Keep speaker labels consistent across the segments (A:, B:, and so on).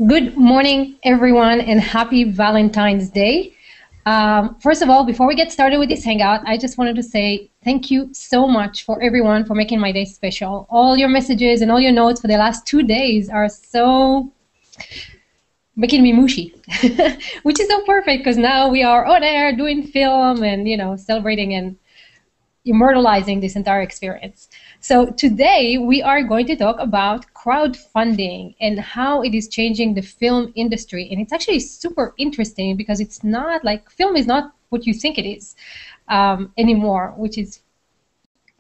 A: Good morning, everyone, and happy Valentine's Day. First of all, before we get started with this hangout, I just wanted to say thank you so much for everyone for making my day special. All your messages and all your notes for the last 2 days are so making me mushy, which is so perfect because now we are on air doing film and, celebrating and immortalizing this entire experience. So today we are going to talk about crowdfunding and how it is changing the film industry. And it's actually super interesting because it's not like film is not what you think it is anymore, which is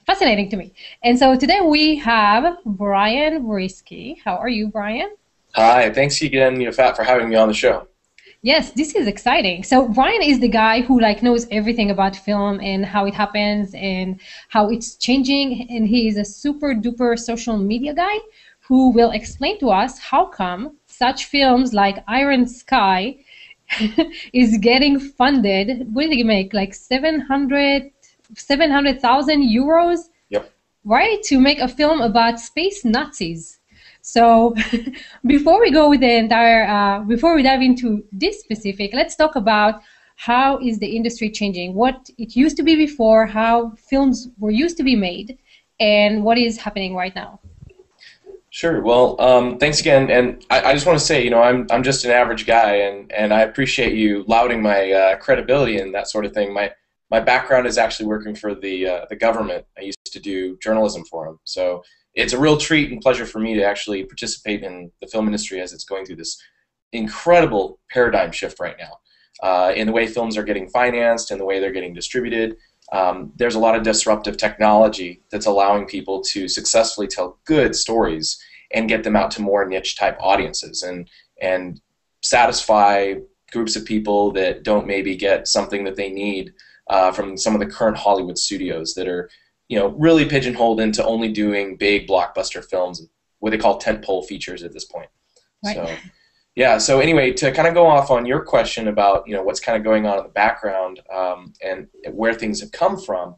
A: fascinating to me. And so today we have Brian Brisky. How are you, Brian?
B: Hi, thanks again, Yafat, for having me on the show.
A: Yes, this is exciting. So Brian is the guy who knows everything about film and how it happens and how it's changing, and he is a super duper social media guy who will explain to us how come such films like Iron Sky is getting funded. What did he make? Like 700,000 euros?
B: Yep.
A: Right? To make a film about space Nazis. So before we go with the entire, before we dive into this specific, let's talk about how is the industry changing, what it used to be before, how films were used to be made, and what is happening right now.
B: Sure. Well, thanks again, and I just want to say, I'm just an average guy, and I appreciate you lauding my credibility and that sort of thing. My background is actually working for the government. I used to do journalism for them, so it's a real treat and pleasure for me to actually participate in the film industry as it's going through this incredible paradigm shift right now in the way films are getting financed and the way they're getting distributed. There's a lot of disruptive technology that's allowing people to successfully tell good stories and get them out to more niche type audiences and satisfy groups of people that don't maybe get something that they need from some of the current Hollywood studios that are really pigeonholed into only doing big blockbuster films, what they call tentpole features at this point.
A: Right.
B: So, yeah. So anyway, to kind of go off on your question about what's kind of going on in the background and where things have come from,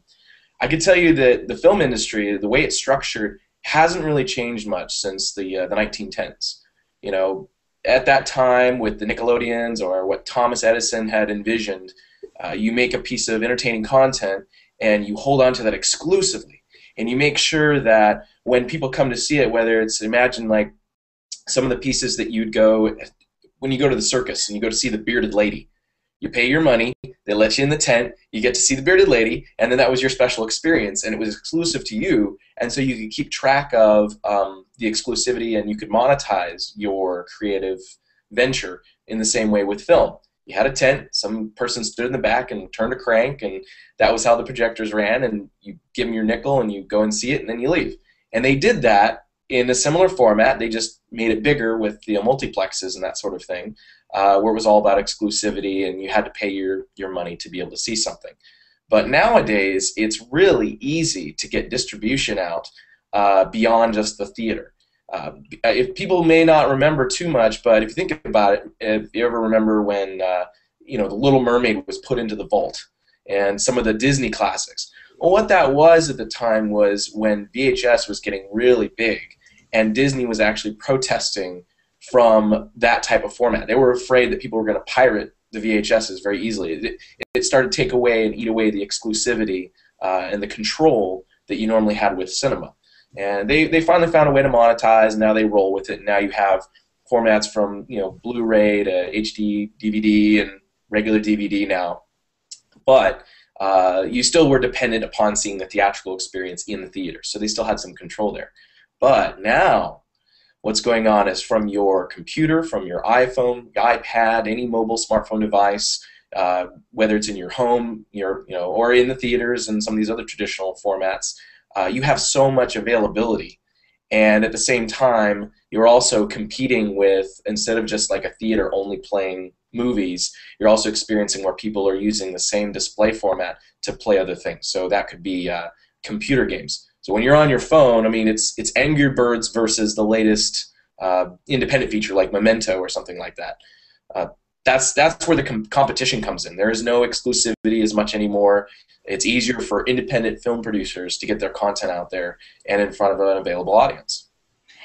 B: I could tell you that the film industry, the way it's structured, hasn't really changed much since the 1910s. At that time with the Nickelodeons or what Thomas Edison had envisioned, you make a piece of entertaining content and you hold on to that exclusively, and you make sure that when people come to see it, whether it's, imagine like some of the pieces that you'd go, when you go to the circus and you go to see the bearded lady, you pay your money, they let you in the tent, you get to see the bearded lady, and then that was your special experience, and it was exclusive to you, and so you could keep track of the exclusivity, and you could monetize your creative venture in the same way with film. You had a tent, some person stood in the back and turned a crank, and that was how the projectors ran, and you give them your nickel and you go and see it and then you leave. And they did that in a similar format. They just made it bigger with the multiplexes and that sort of thing, where it was all about exclusivity and you had to pay your money to be able to see something. But nowadays, it's really easy to get distribution out beyond just the theater. If people may not remember too much, but if you think about it, if you ever remember when the Little Mermaid was put into the vault and some of the Disney classics, well, what that was at the time was when VHS was getting really big and Disney was actually protesting from that type of format. They were afraid that people were going to pirate the VHSs very easily. It started to take away and eat away the exclusivity and the control that you normally had with cinema. And they finally found a way to monetize, and now they roll with it. And now you have formats from Blu-ray to HD DVD and regular DVD now. But you still were dependent upon seeing the theatrical experience in the theater, so they still had some control there. But now what's going on is from your computer, from your iPhone, your iPad, any mobile smartphone device, whether it's in your home, or in the theaters and some of these other traditional formats, you have so much availability, and at the same time you're also competing with, instead of just like a theater only playing movies, you're also experiencing where people are using the same display format to play other things. So that could be computer games. So when you're on your phone, I mean, it's Angry Birds versus the latest independent feature like Memento or something like that. That's where the competition comes in. There is no exclusivity as much anymore. It's easier for independent film producers to get their content out there and in front of an available audience.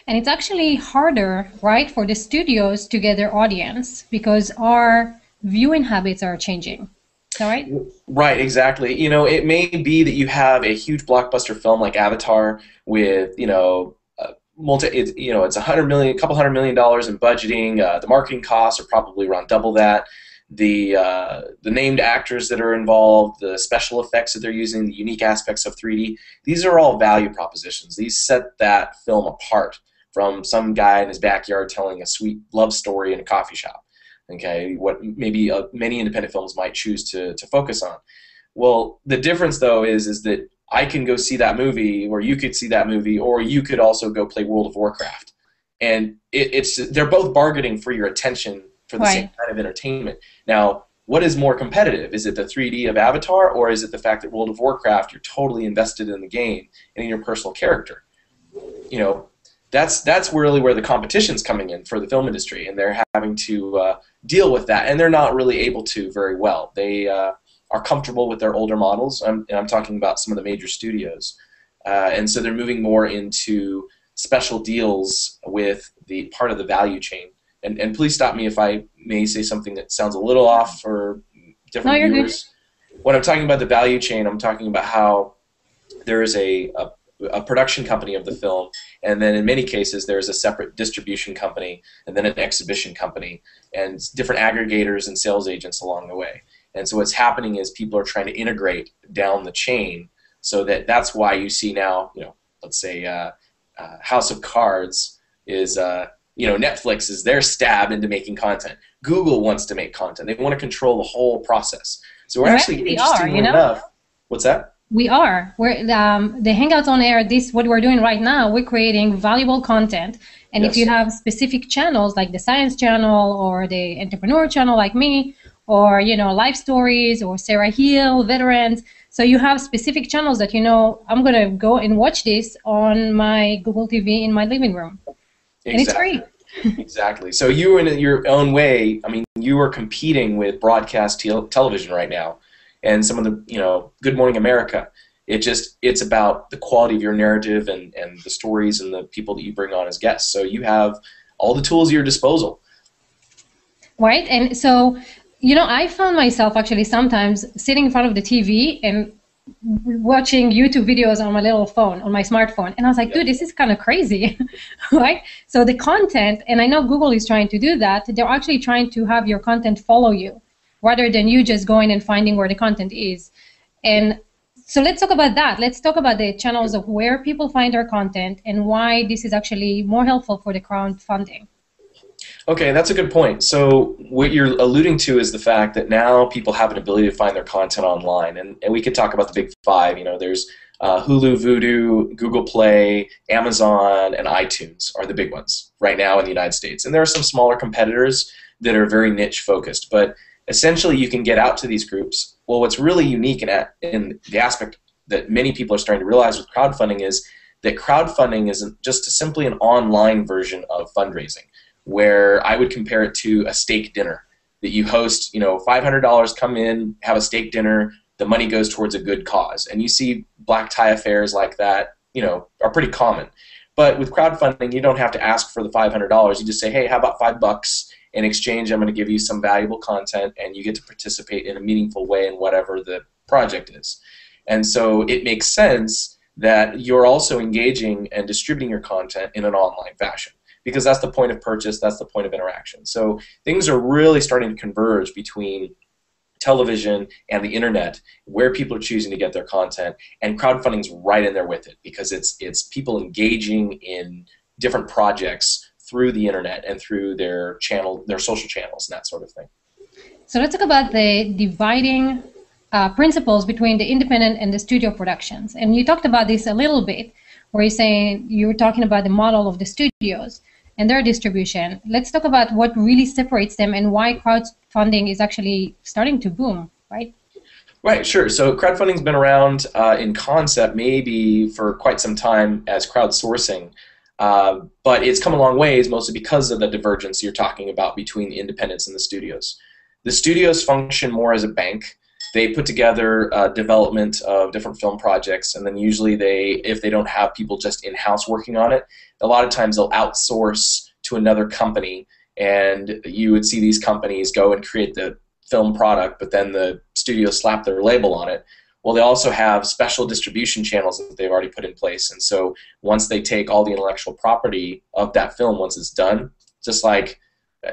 A: And it's actually harder, right, for the studios to get their audience because our viewing habits are changing. Is that right?
B: Right, exactly. You know, it may be that you have a huge blockbuster film like Avatar with, it's a couple $100 million in budgeting. The marketing costs are probably around double that. The named actors that are involved, the special effects that they're using, the unique aspects of 3D, these are all value propositions. These set that film apart from some guy in his backyard telling a sweet love story in a coffee shop. Okay, what maybe many independent films might choose to focus on. Well, the difference though is that I can go see that movie, or you could see that movie, or you could also go play World of Warcraft, and they're both bargaining for your attention for the same kind of entertainment. Now, what is more competitive? Is it the 3D of Avatar, or is it the fact that World of Warcraft, you're totally invested in the game and in your personal character? You know, that's really where the competition's coming in for the film industry, and they're having to deal with that, and they're not really able to very well. They are comfortable with their older models, and I'm talking about some of the major studios, and so they're moving more into special deals with the part of the value chain. And please stop me if I may say something that sounds a little off for different viewers. When I'm talking about the value chain, I'm talking about how there is a production company of the film, and then in many cases there's a separate distribution company, and then an exhibition company, and different aggregators and sales agents along the way. And so what's happening is people are trying to integrate down the chain, so that's why you see now, let's say House of Cards is, Netflix is their stab into making content. Google wants to make content. They want to control the whole process. So we're actually interestingly enough. What's that?
A: We are. We're the Hangouts on Air. What we're doing right now. We're creating valuable content. And if you have specific channels like the Science Channel or the Entrepreneur Channel, like me, or Life Stories or Sarah Hill, Veterans. So you have specific channels that I'm gonna go and watch this on my Google TV in my living room.
B: Exactly.
A: And it's free.
B: Exactly. So you, in your own way, I mean, you are competing with broadcast television right now, and some of the, Good Morning America. It's about the quality of your narrative and the stories and the people that you bring on as guests. So you have all the tools at your disposal. Right.
A: And so, I found myself actually sometimes sitting in front of the TV and watching YouTube videos on my little phone, on my smartphone. And I was like, dude, this is kind of crazy, right? So the content, and I know Google is trying to do that, they're actually trying to have your content follow you rather than you just going and finding where the content is. And so let's talk about that. Let's talk about the channels of where people find our content and why this is actually more helpful for the crowdfunding.
B: Okay, that's a good point. So what you're alluding to is the fact that now people have an ability to find their content online, and we could talk about the big five. There's Hulu, Vudu, Google Play, Amazon, and iTunes are the big ones right now in the United States. And there are some smaller competitors that are very niche focused, but essentially you can get out to these groups. Well, what's really unique in the aspect that many people are starting to realize with crowdfunding is that crowdfunding isn't just simply an online version of fundraising, where I would compare it to a steak dinner that you host, $500, come in, have a steak dinner, the money goes towards a good cause. And you see black tie affairs like that, are pretty common. But with crowdfunding, you don't have to ask for the $500. You just say, hey, how about $5? In exchange, I'm going to give you some valuable content, and you get to participate in a meaningful way in whatever the project is. And so it makes sense that you're also engaging and distributing your content in an online fashion, because that's the point of purchase, that's the point of interaction. So things are really starting to converge between television and the internet, where people are choosing to get their content, and crowdfunding's right in there with it, because it's people engaging in different projects through the internet and through their social channels and that sort of thing.
A: So let's talk about the dividing principles between the independent and the studio productions. And you talked about this a little bit, where you were talking about the model of the studios and their distribution. Let's talk about what really separates them and why crowdfunding is actually starting to boom, right?
B: Right, sure. So crowdfunding's been around in concept maybe for quite some time as crowdsourcing, but it's come a long ways mostly because of the divergence you're talking about between the independents and the studios. The studios function more as a bank, They put together development of different film projects, and then usually if they don't have people just in-house working on it, a lot of times they'll outsource to another company, and you would see these companies go and create the film product, but then the studio slap their label on it. Well, they also have special distribution channels that they've already put in place, and so once they take all the intellectual property of that film, once it's done, just like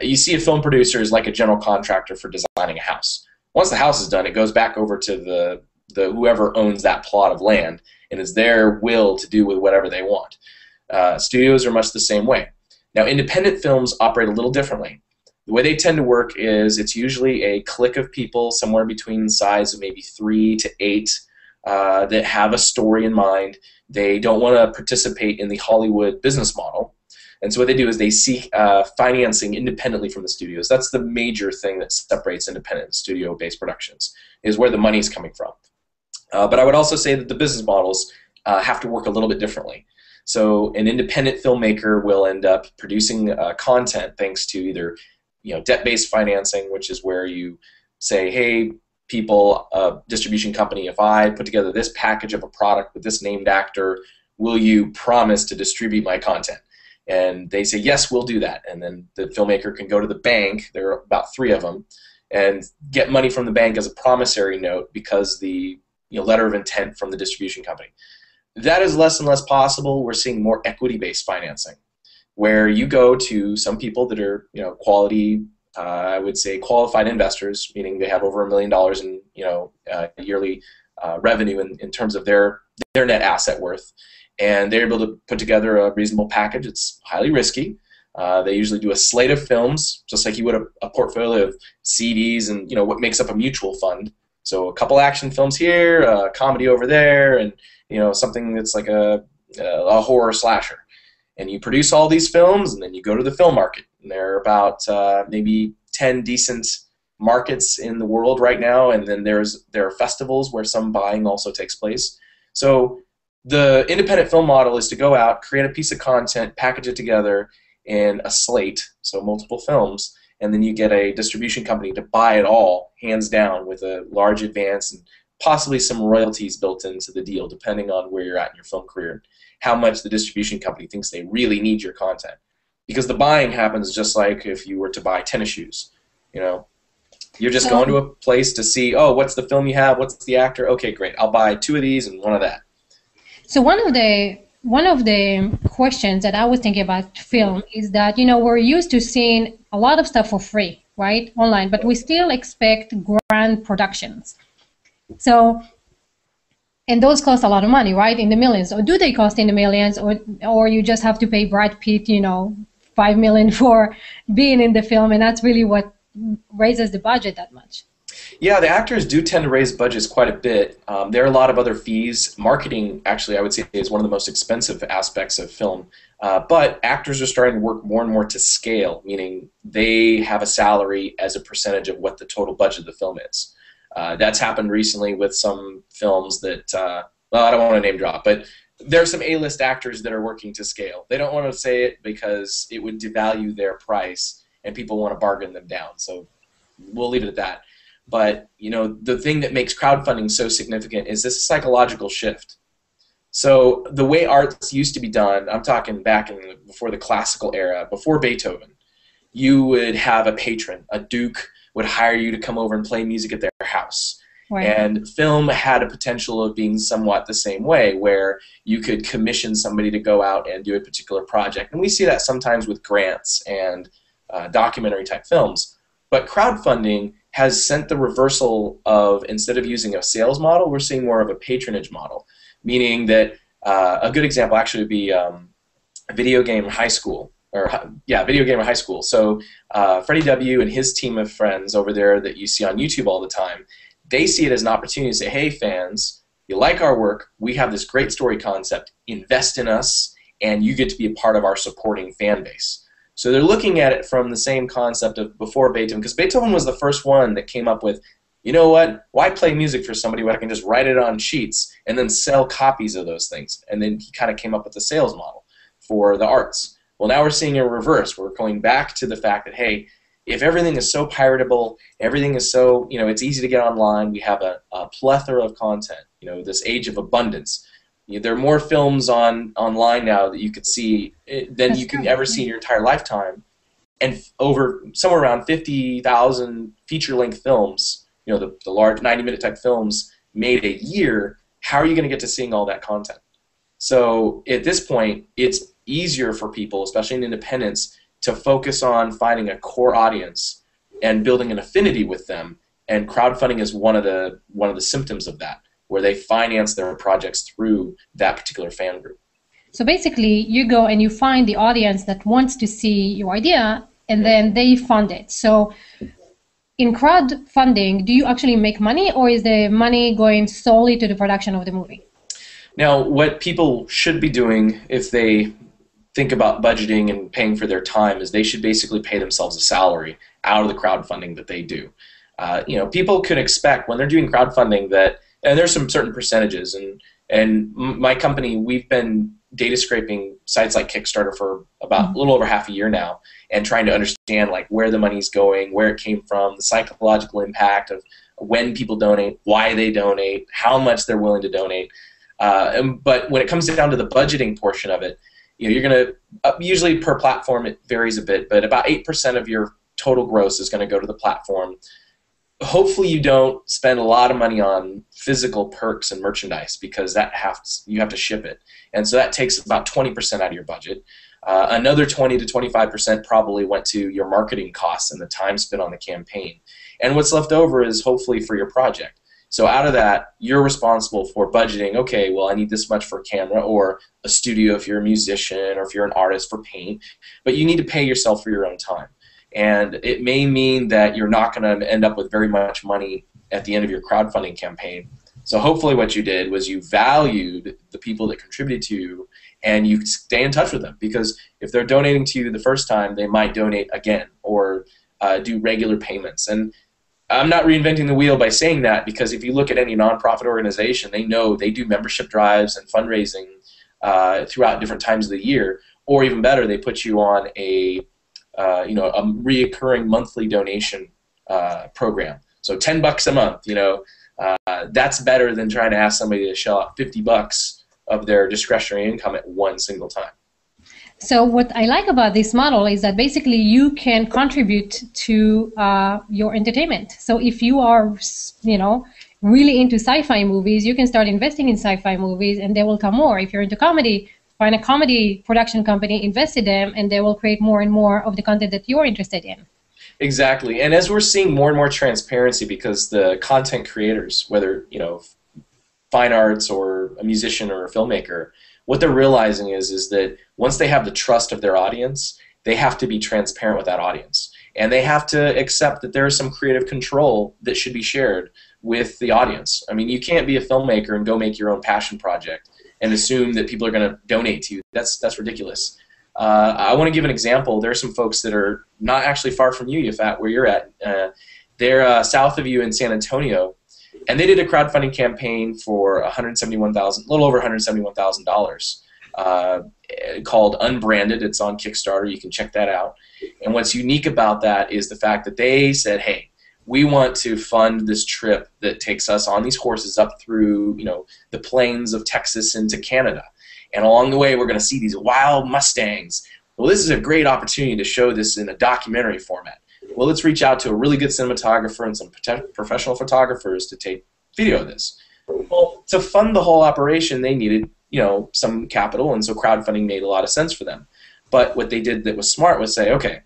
B: you see a film producer is like a general contractor for designing a house. Once the house is done, it goes back over to the whoever owns that plot of land, and it's their will to do with whatever they want. Studios are much the same way. Now, independent films operate a little differently. The way they tend to work is it's usually a clique of people somewhere between the size of maybe 3 to 8 that have a story in mind. They don't want to participate in the Hollywood business model. And so what they do is they seek financing independently from the studios. That's the major thing that separates independent studio-based productions, is where the money is coming from. But I would also say that the business models have to work a little bit differently. So an independent filmmaker will end up producing content thanks to either debt-based financing, which is where you say, hey, people, distribution company, if I put together this package of a product with this named actor, will you promise to distribute my content? And they say, yes, we'll do that. And then the filmmaker can go to the bank, there are about 3 of them, and get money from the bank as a promissory note because the letter of intent from the distribution company. That is less and less possible. We're seeing more equity-based financing, where you go to some people that are quality, I would say qualified investors, meaning they have over $1 million in yearly revenue in terms of their net asset worth. And they're able to put together a reasonable package. It's highly risky. They usually do a slate of films, just like you would a portfolio of CDs and what makes up a mutual fund. So a couple action films here, a comedy over there, and something that's like a horror slasher. And you produce all these films, and then you go to the film market. And there are about maybe 10 decent markets in the world right now, and then there are festivals where some buying also takes place. So the independent film model is to go out, create a piece of content, package it together in a slate, so multiple films, and then you get a distribution company to buy it all, hands down, with a large advance and possibly some royalties built into the deal, depending on where you're at in your film career, how much the distribution company thinks they really need your content. Because the buying happens just like if you were to buy tennis shoes. You're just going to a place to see, oh, what's the film you have? What's the actor? Okay, great. I'll buy 2 of these and 1 of that.
A: So one of the questions that I was thinking about film is that we're used to seeing a lot of stuff for free, right, online, but we still expect grand productions. So, and those cost a lot of money, right, in the millions. Or do they cost in the millions, or you just have to pay Brad Pitt, $5 million for being in the film, and that's really what raises the budget that much?
B: Yeah, the actors do tend to raise budgets quite a bit. There are a lot of other fees. Marketing, actually, I would say, is one of the most expensive aspects of film. But actors are starting to work more and more to scale, meaning they have a salary as a percentage of what the total budget of the film is. That's happened recently with some films that, well, I don't want to name drop, but there are some A-list actors that are working to scale. They don't want to say it because it would devalue their price, and people want to bargain them down. So we'll leave it at that. But the thing that makes crowdfunding so significant is this psychological shift. So the way arts used to be done, I'm talking back before the classical era, before Beethoven, you would have a patron, a duke would hire you to come over and play music at their house. Right. And film had a potential of being somewhat the same way, where you could commission somebody to go out and do a particular project. And we see that sometimes with grants and documentary type films. But crowdfunding has sent the reversal of, instead of using a sales model, we're seeing more of a patronage model, meaning that a good example actually would be Video Game High School. Video Game High School. So Freddie W. and his team of friends over there that you see on YouTube all the time, they see it as an opportunity to say, hey fans, you like our work, we have this great story concept, invest in us, and you get to be a part of our supporting fan base. So they're looking at it from the same concept of before Beethoven, because Beethoven was the first one that came up with, you know what, why play music for somebody when I can just write it on sheets and then sell copies of those things? And then he kind of came up with the sales model for the arts. Well, now we're seeing a reverse. We're going back to the fact that, hey, if everything is so piratable, everything is so, it's easy to get online, we have a plethora of content, this age of abundance. There are more films online now that you could see than you can ever see in your entire lifetime. And over somewhere around 50,000 feature-length films, the large 90-minute type films made a year, how are you going to get to seeing all that content? So at this point, it's easier for people, especially in independents, to focus on finding a core audience and building an affinity with them. And crowdfunding is one of the symptoms of that, where they finance their projects through that particular fan group.
A: So basically, you go and you find the audience that wants to see your idea, and then they fund it. So in crowdfunding, do you actually make money, or is the money going solely to the production of the movie?
B: Now, what people should be doing if they think about budgeting and paying for their time is they should basically pay themselves a salary out of the crowdfunding that they do. People can expect when they're doing crowdfunding that, and there's some certain percentages, and my company, we've been data scraping sites like Kickstarter for about a little over half a year now, and trying to understand like where the money's going, where it came from, the psychological impact of when people donate, why they donate, how much they're willing to donate. But when it comes down to the budgeting portion of it, you're going to, usually per platform it varies a bit, but about 8% of your total gross is going to go to the platform. Hopefully you don't spend a lot of money on physical perks and merchandise, because you have to ship it. And so that takes about 20% out of your budget. Another 20 to 25% probably went to your marketing costs and the time spent on the campaign. And what's left over is hopefully for your project. So out of that, you're responsible for budgeting, okay, well, I need this much for camera or a studio if you're a musician or if you're an artist for paint, but you need to pay yourself for your own time. And it may mean that you're not going to end up with very much money at the end of your crowdfunding campaign. So hopefully what you did was you valued the people that contributed to you, and you stay in touch with them, because if they're donating to you the first time, they might donate again or do regular payments. And I'm not reinventing the wheel by saying that, because if you look at any nonprofit organization, they know they do membership drives and fundraising throughout different times of the year, or even better, they put you on a reoccurring monthly donation program. So $10 a month, that's better than trying to ask somebody to shell out $50 of their discretionary income at one single time.
A: So what I like about this model is that basically you can contribute to your entertainment. So if you are, really into sci-fi movies, you can start investing in sci-fi movies, and they will come more. If you're into comedy, find a comedy production company, invest in them, and they will create more and more of the content that you're interested in.
B: Exactly. And as we're seeing more and more transparency, because the content creators, whether fine arts or a musician or a filmmaker, what they're realizing is that once they have the trust of their audience, they have to be transparent with that audience. And they have to accept that there is some creative control that should be shared with the audience. I mean, you can't be a filmmaker and go make your own passion project and assume that people are going to donate to you. That's ridiculous. I want to give an example. There are some folks that are not actually far from you, Yafat, where you're at. They're south of you in San Antonio, and they did a crowdfunding campaign for a little over $171,000, called Unbranded. It's on Kickstarter. You can check that out. And what's unique about that is the fact that they said, hey, we want to fund this trip that takes us on these horses up through, the plains of Texas into Canada. And along the way, we're going to see these wild Mustangs. Well, this is a great opportunity to show this in a documentary format. Well, let's reach out to a really good cinematographer and some professional photographers to take video of this. Well, to fund the whole operation, they needed, some capital, and so crowdfunding made a lot of sense for them. But what they did that was smart was say, okay,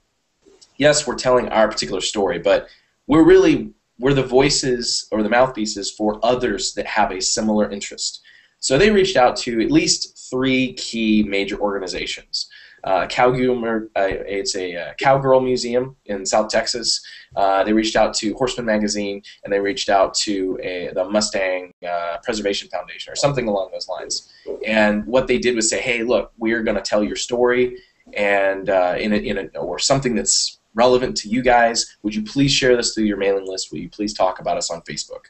B: yes, we're telling our particular story, but we're the voices or the mouthpieces for others that have a similar interest. So they reached out to at least 3 key major organizations. It's a cowgirl museum in South Texas. They reached out to Horseman Magazine, and they reached out to the Mustang Preservation Foundation, or something along those lines. And what they did was say, hey, look, we're going to tell your story, and or something that's relevant to you guys. Would you please share this through your mailing list? Will you please talk about us on Facebook?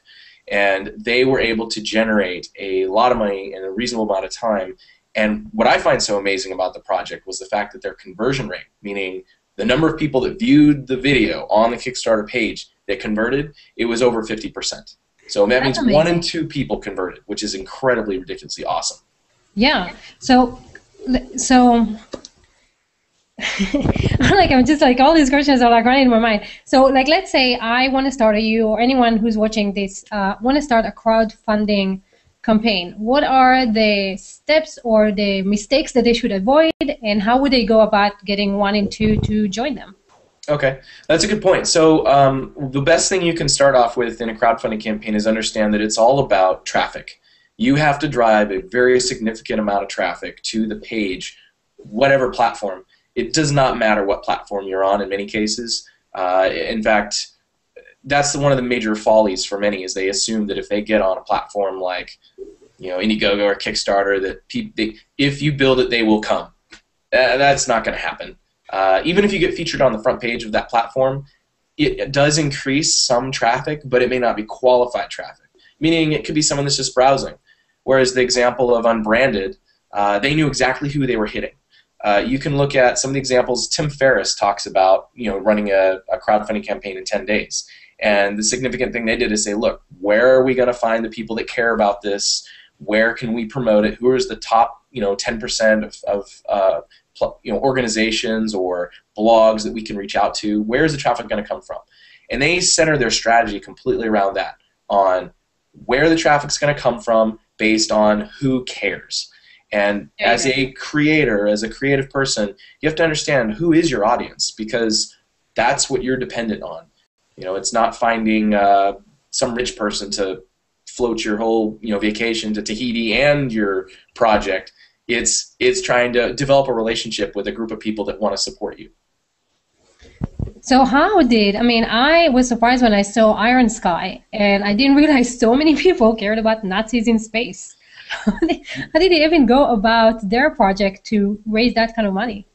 B: And they were able to generate a lot of money in a reasonable amount of time. And what I find so amazing about the project was the fact that their conversion rate, meaning the number of people that viewed the video on the Kickstarter page that converted, it was over 50%. So that means
A: amazing.
B: 1 in 2 people converted, which is incredibly, ridiculously awesome.
A: Yeah. So I'm just like, all these questions are like running in my mind. So like, let's say I want to start, or you or anyone who's watching this want to start a crowdfunding campaign. What are the steps or the mistakes that they should avoid, and how would they go about getting 1 and 2 to join them?
B: Okay, that's a good point. So the best thing you can start off with in a crowdfunding campaign is understand that it's all about traffic. You have to drive a very significant amount of traffic to the page, whatever platform. It does not matter what platform you're on in many cases. In fact, that's one of the major follies for many, is they assume that if they get on a platform like, Indiegogo or Kickstarter, that if you build it, they will come. That's not going to happen. Even if you get featured on the front page of that platform, it does increase some traffic, but it may not be qualified traffic, meaning it could be someone that's just browsing. Whereas the example of Unbranded, they knew exactly who they were hitting. You can look at some of the examples. Tim Ferriss talks about running a crowdfunding campaign in 10 days. And the significant thing they did is say, look, where are we going to find the people that care about this? Where can we promote it? Who is the top 10% of organizations or blogs that we can reach out to? Where is the traffic going to come from? And they center their strategy completely around that, on where the traffic's going to come from based on who cares. And as a creator, as a creative person, you have to understand who is your audience, because that's what you're dependent on. It's not finding some rich person to float your whole vacation to Tahiti and your project. It's trying to develop a relationship with a group of people that want to support you.
A: So I was surprised when I saw Iron Sky, and I didn't realize so many people cared about Nazis in space. How did they even go about their project to raise that kind of money?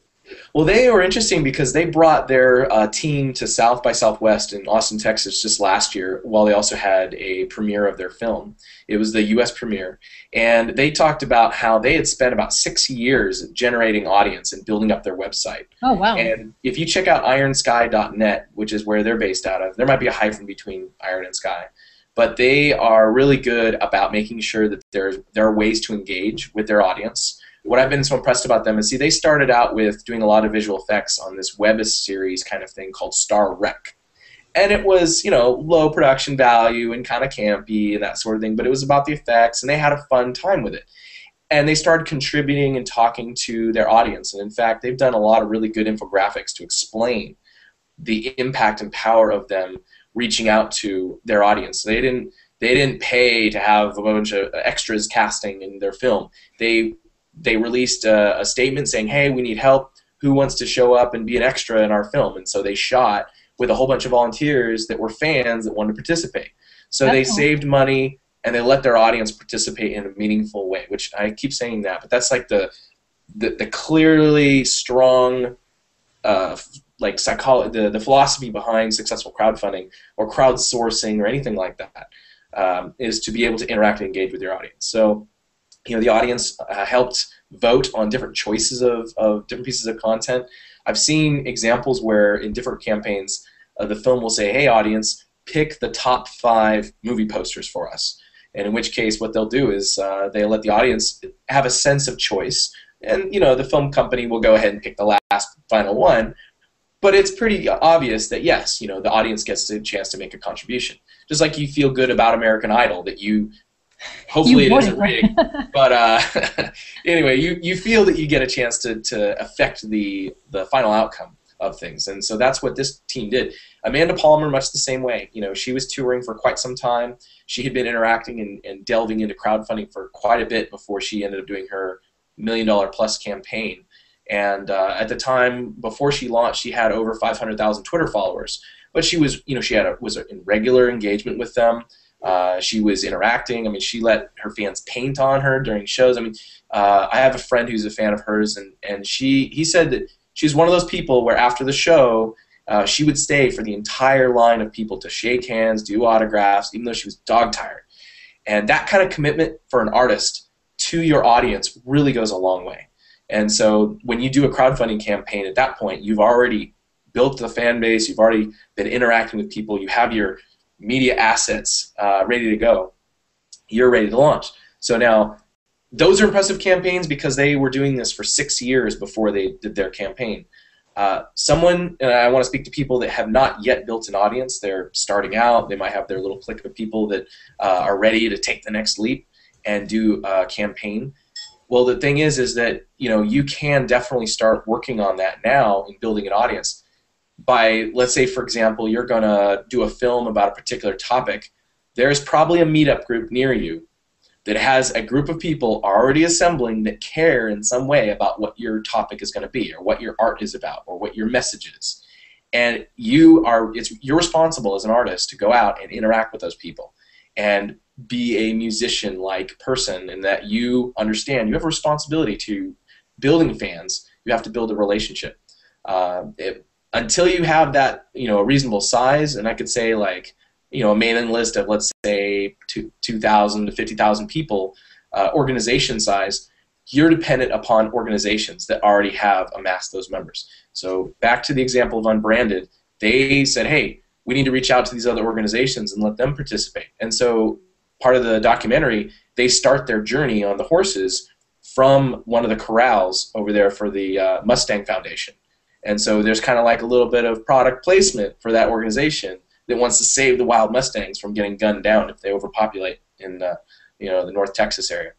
B: Well, they were interesting because they brought their team to South by Southwest in Austin, Texas just last year, while they also had a premiere of their film. It was the U.S. premiere, and they talked about how they had spent about 6 years generating audience and building up their website.
A: Oh, wow.
B: And if you check out ironsky.net, which is where they're based out of, there might be a hyphen between Iron and Sky, but they are really good about making sure that there are ways to engage with their audience. What I've been so impressed about them is, they started out with doing a lot of visual effects on this web series kind of thing called Star Wreck. And it was, low production value and kind of campy and that sort of thing, but it was about the effects, and they had a fun time with it. And they started contributing and talking to their audience. And in fact, they've done a lot of really good infographics to explain the impact and power of them reaching out to their audience. They didn't pay to have a bunch of extras casting in their film. They released a statement saying, hey, we need help. Who wants to show up and be an extra in our film? And so they shot with a whole bunch of volunteers that were fans that wanted to participate. So they saved money, and they let their audience participate in a meaningful way, which I keep saying that, but that's like the clearly strong psychology, the philosophy behind successful crowdfunding or crowdsourcing or anything like that, is to be able to interact and engage with your audience. So the audience helped vote on different choices of different pieces of content. I've seen examples where in different campaigns, the film will say, hey, audience, pick the top 5 movie posters for us. And in which case, what they'll do is they let the audience have a sense of choice. And, the film company will go ahead and pick the last final one. But it's pretty obvious that, yes, the audience gets a chance to make a contribution. Just like you feel good about American Idol, that hopefully it isn't rigged, but anyway, you feel that you get a chance to affect the final outcome of things, and so that's what this team did. Amanda Palmer, much the same way. She was touring for quite some time. She had been interacting and delving into crowdfunding for quite a bit before she ended up doing her $1 million+ campaign. And at the time before she launched, she had over 500,000 Twitter followers. But she was, was in regular engagement with them. She was interacting. She let her fans paint on her during shows. I have a friend who's a fan of hers, and he said that she's one of those people where after the show, she would stay for the entire line of people to shake hands, do autographs, even though she was dog-tired. And that kind of commitment for an artist to your audience really goes a long way. And so when you do a crowdfunding campaign at that point, you've already built the fan base, you've already been interacting with people, you have your media assets ready to go, you're ready to launch. So now, those are impressive campaigns because they were doing this for 6 years before they did their campaign. And I want to speak to people that have not yet built an audience. They're starting out. They might have their little clique of people that are ready to take the next leap and do a campaign. Well, the thing is that you can definitely start working on that now in building an audience. By, let's say, for example, you're going to do a film about a particular topic. There's probably a meetup group near you that has a group of people already assembling that care in some way about what your topic is going to be, or what your art is about, or what your message is. And you're responsible as an artist to go out and interact with those people and be a musician-like person, in that you understand you have a responsibility to building fans. You have to build a relationship. Until you have that, a reasonable size, and I could say like, a mailing list of, let's say, 2,000 to 50,000 people, organization size, you're dependent upon organizations that already have amassed those members. So back to the example of Unbranded, they said, hey, we need to reach out to these other organizations and let them participate. And so part of the documentary, they start their journey on the horses from one of the corrals over there for the Mustang Foundation. And so there's kind of like a little bit of product placement for that organization that wants to save the wild Mustangs from getting gunned down if they overpopulate in the North Texas area.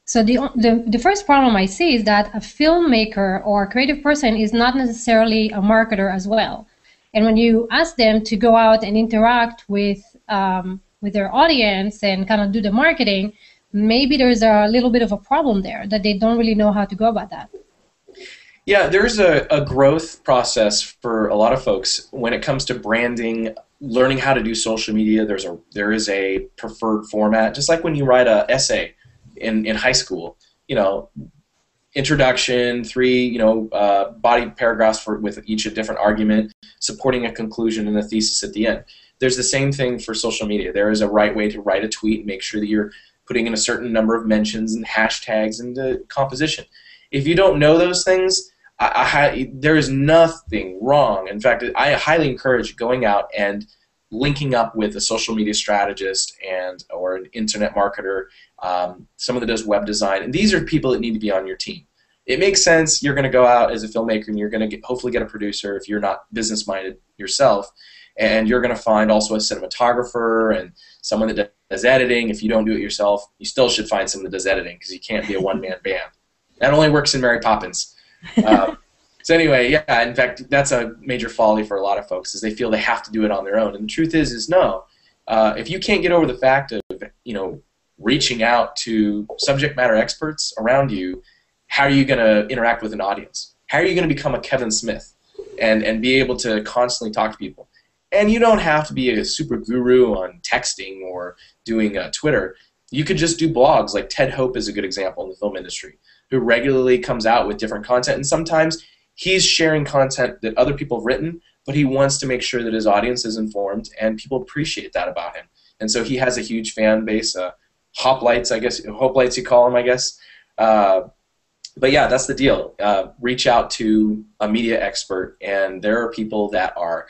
A: So the first problem I see is that a filmmaker or a creative person is not necessarily a marketer as well. And when you ask them to go out and interact with their audience and kind of do the marketing, maybe there's a little bit of a problem there, that they don't really know how to go about that.
B: Yeah, there's a growth process for a lot of folks when it comes to branding, learning how to do social media. There is a preferred format, just like when you write an essay in high school. Introduction, 3 body paragraphs with each a different argument, supporting a conclusion and a thesis at the end. There's the same thing for social media. There is a right way to write a tweet and make sure that you're putting in a certain number of mentions and hashtags and the composition. If you don't know those things, there is nothing wrong. In fact, I highly encourage going out and linking up with a social media strategist or an internet marketer, someone that does web design. And these are people that need to be on your team. It makes sense. You're going to go out as a filmmaker and you're going to hopefully get a producer if you're not business-minded yourself. And you're going to find also a cinematographer and someone that does editing. If you don't do it yourself, you still should find someone that does editing, because you can't be a one-man band. That only works in Mary Poppins. So anyway, yeah, in fact, that's a major folly for a lot of folks, is they feel they have to do it on their own. And the truth is no. If you can't get over the fact of, reaching out to subject matter experts around you, how are you going to interact with an audience? How are you going to become a Kevin Smith and be able to constantly talk to people? And you don't have to be a super guru on texting or doing Twitter. You could just do blogs. Like Ted Hope is a good example in the film industry, who regularly comes out with different content. And sometimes he's sharing content that other people have written, but he wants to make sure that his audience is informed, and people appreciate that about him. And so he has a huge fan base, hoplites, I guess, hoplites you call them, I guess. But yeah, that's the deal. Reach out to a media expert, and there are people that are,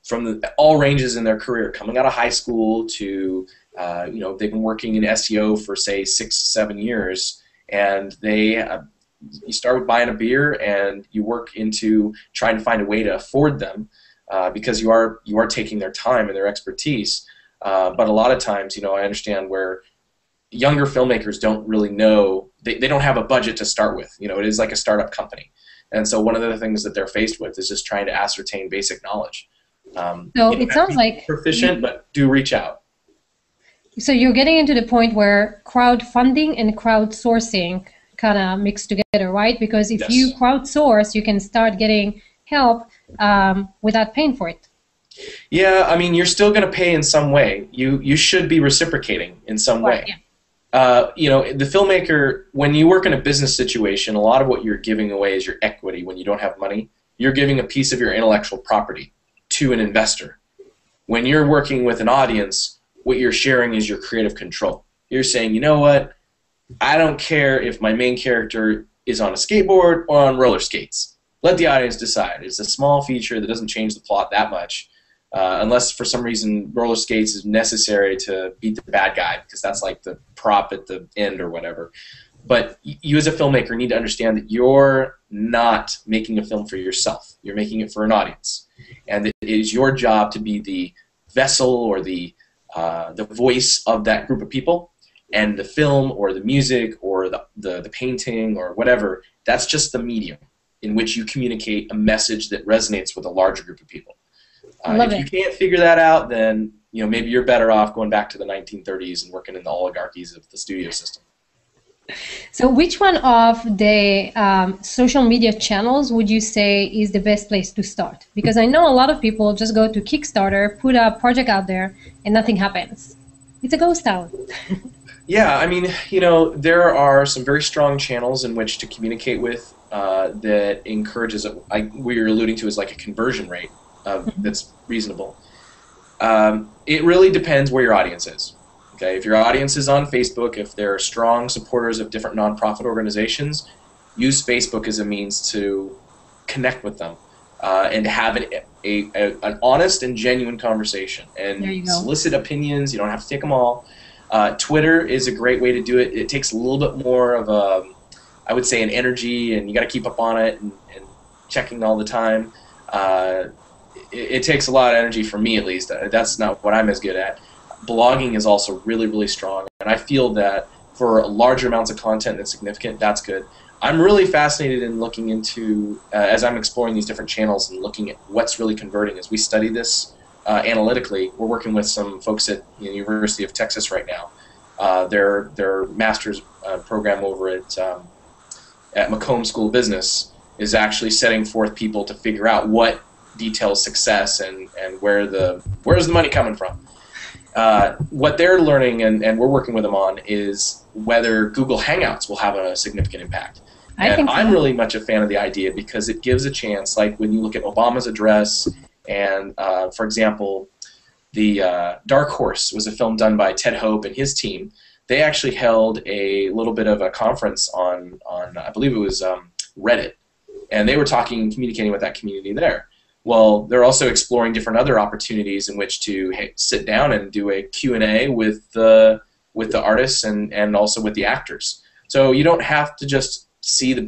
B: from all ranges in their career, coming out of high school to, they've been working in SEO for, say, 6-7 years, and you start with buying a beer and you work into trying to find a way to afford them, because you are taking their time and their expertise. But a lot of times, I understand where younger filmmakers don't really know, they don't have a budget to start with. It is like a startup company. And so one of the things that they're faced with is just trying to ascertain basic knowledge.
A: So it sounds like
B: proficient, but do reach out.
A: So you're getting into the point where crowdfunding and crowdsourcing kind of mix together, right? Because if you crowdsource, you can start getting help without paying for it.
B: Yeah, I mean, you're still going to pay in some way. You should be reciprocating in some way.
A: Yeah.
B: The filmmaker, when you work in a business situation, a lot of what you're giving away is your equity. When you don't have money, you're giving a piece of your intellectual property to an investor. When you're working with an audience, what you're sharing is your creative control. You're saying, you know what, I don't care if my main character is on a skateboard or on roller skates. let the audience decide. It's a small feature that doesn't change the plot that much, unless for some reason roller skates is necessary to beat the bad guy, because that's like the prop at the end or whatever. But you as a filmmaker need to understand that you're not making a film for yourself. You're making it for an audience. And it is your job to be the vessel or the voice of that group of people. And the film or the music or the painting or whatever, that's just the medium in which you communicate a message that resonates with a larger group of people. If you can't figure that out, then maybe you're better off going back to the 1930s and working in the oligarchies of the studio system.
A: So which one of the social media channels would you say is the best place to start? Because I know a lot of people just go to Kickstarter, put a project out there, and nothing happens. It's a ghost town.
B: Yeah, I mean, there are some very strong channels in which to communicate with that encourages, what you're alluding to is like a conversion rate that's reasonable. It really depends where your audience is. Okay, if your audience is on Facebook, if they're strong supporters of different nonprofit organizations, use Facebook as a means to connect with them and have an honest and genuine conversation and solicit opinions. You don't have to take them all. Twitter is a great way to do it. It takes a little bit more of I would say, an energy, and you got to keep up on it and checking all the time. It takes a lot of energy for me, at least. That's not what I'm as good at. Blogging is also really, really strong, and I feel that for larger amounts of content that's significant, that's good. I'm really fascinated in looking into, as I'm exploring these different channels and looking at what's really converting. As we study this analytically, we're working with some folks at the University of Texas right now. Their master's program over at Macomb School of Business is actually setting forth people to figure out what details success and where's the money coming from. What they're learning and we're working with them on is whether Google Hangouts will have a significant impact. And I'm really much a fan of the idea because it gives a chance, like when you look at Obama's address and, for example, the Dark Horse was a film done by Ted Hope and his team. They actually held a little bit of a conference on I believe it was Reddit, and they were communicating with that community there. Well, they're also exploring different other opportunities in which to sit down and do a Q&A with the artists and also with the actors. So you don't have to just see the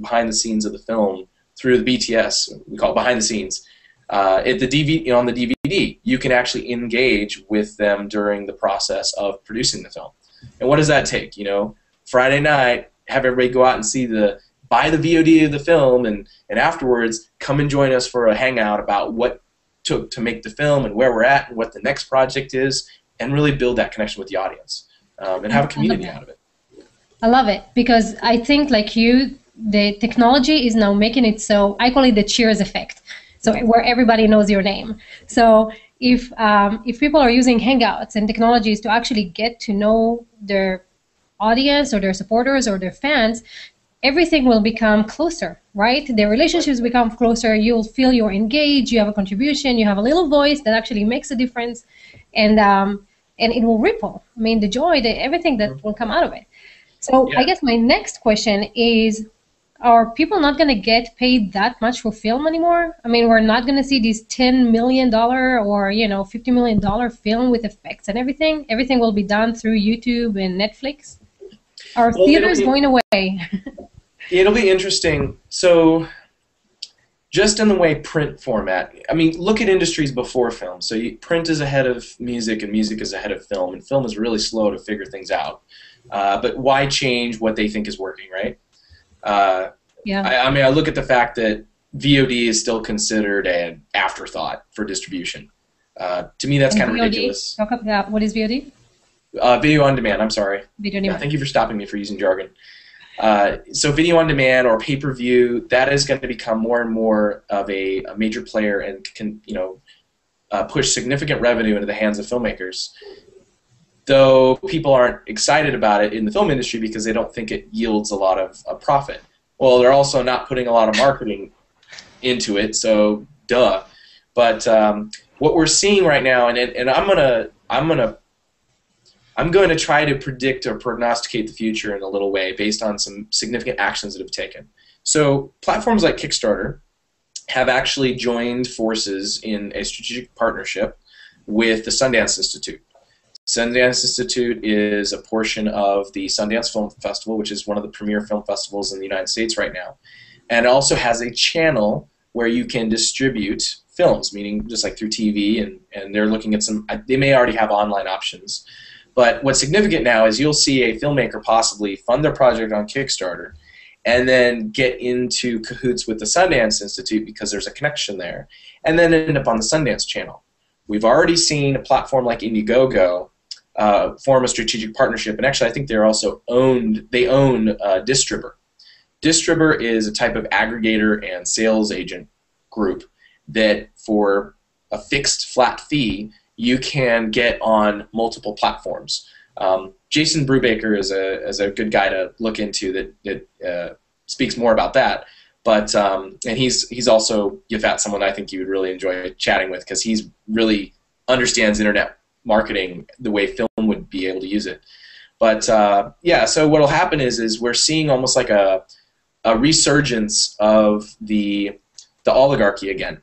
B: behind the scenes of the film through the BTS. We call it behind the scenes. At the DVD, on the DVD, you can actually engage with them during the process of producing the film. And what does that take? Friday night, have everybody go out and buy the VOD of the film, and afterwards come and join us for a hangout about what took to make the film and where we're at and what the next project is, and really build that connection with the audience and have a community out of it.
A: I love it because I think, like you, the technology is now making it so, I call it the Cheers effect. So where everybody knows your name. So if people are using Hangouts and technologies to actually get to know their audience or their supporters or their fans, everything will become closer, right? The relationships become closer. You'll feel you're engaged. You have a contribution. You have a little voice that actually makes a difference, and it will ripple. I mean, the joy, everything that will come out of it. So I guess my next question is: are people not going to get paid that much for film anymore? I mean, we're not going to see these $10 million or $50 million film with effects and everything. Everything will be done through YouTube and Netflix. Are theaters going away?
B: It'll be interesting. So just in the way print format, I mean, look at industries before film. So print is ahead of music and music is ahead of film, and film is really slow to figure things out. But why change what they think is working, right? I mean, I look at the fact that VOD is still considered an afterthought for distribution. To me, that's kind of ridiculous.
A: Talk about what is VOD?
B: Video on demand. I'm sorry.
A: Video on demand.
B: Thank you for stopping me for using jargon. So video on demand or pay-per-view, that is going to become more and more of a major player and can push significant revenue into the hands of filmmakers. Though people aren't excited about it in the film industry because they don't think it yields a lot of profit. Well, they're also not putting a lot of marketing into it, so duh. But what we're seeing right now, and I'm going to try to predict or prognosticate the future in a little way based on some significant actions that have taken. So platforms like Kickstarter have actually joined forces in a strategic partnership with the Sundance Institute. Sundance Institute is a portion of the Sundance Film Festival, which is one of the premier film festivals in the United States right now. And it also has a channel where you can distribute films, meaning just like through TV, and they're looking at some, they may already have online options. But what's significant now is you'll see a filmmaker possibly fund their project on Kickstarter and then get into cahoots with the Sundance Institute because there's a connection there, and then end up on the Sundance channel. We've already seen a platform like Indiegogo form a strategic partnership, and actually I think they're also own Distribber. Distribber is a type of aggregator and sales agent group that for a fixed flat fee you can get on multiple platforms. Jason Brubaker is a good guy to look into that speaks more about that. But and he's also Yafat, someone I think you would really enjoy chatting with because he's really understands internet marketing the way film would be able to use it. But yeah, so what'll happen is we're seeing almost like a resurgence of the oligarchy again.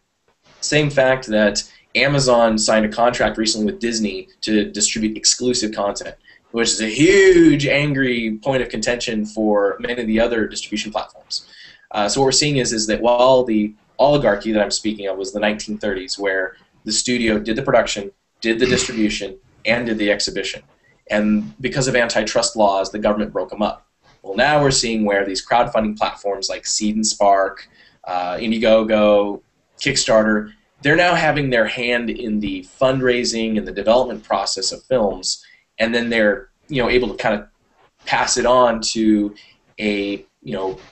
B: Same fact that Amazon signed a contract recently with Disney to distribute exclusive content, which is a huge angry point of contention for many of the other distribution platforms. So what we're seeing is that while the oligarchy that I'm speaking of was the 1930s, where the studio did the production, did the distribution, and did the exhibition. And because of antitrust laws, the government broke them up. Well, now we're seeing where these crowdfunding platforms like Seed and Spark, Indiegogo, Kickstarter, they're now having their hand in the fundraising and the development process of films, and then they're able to kind of pass it on to a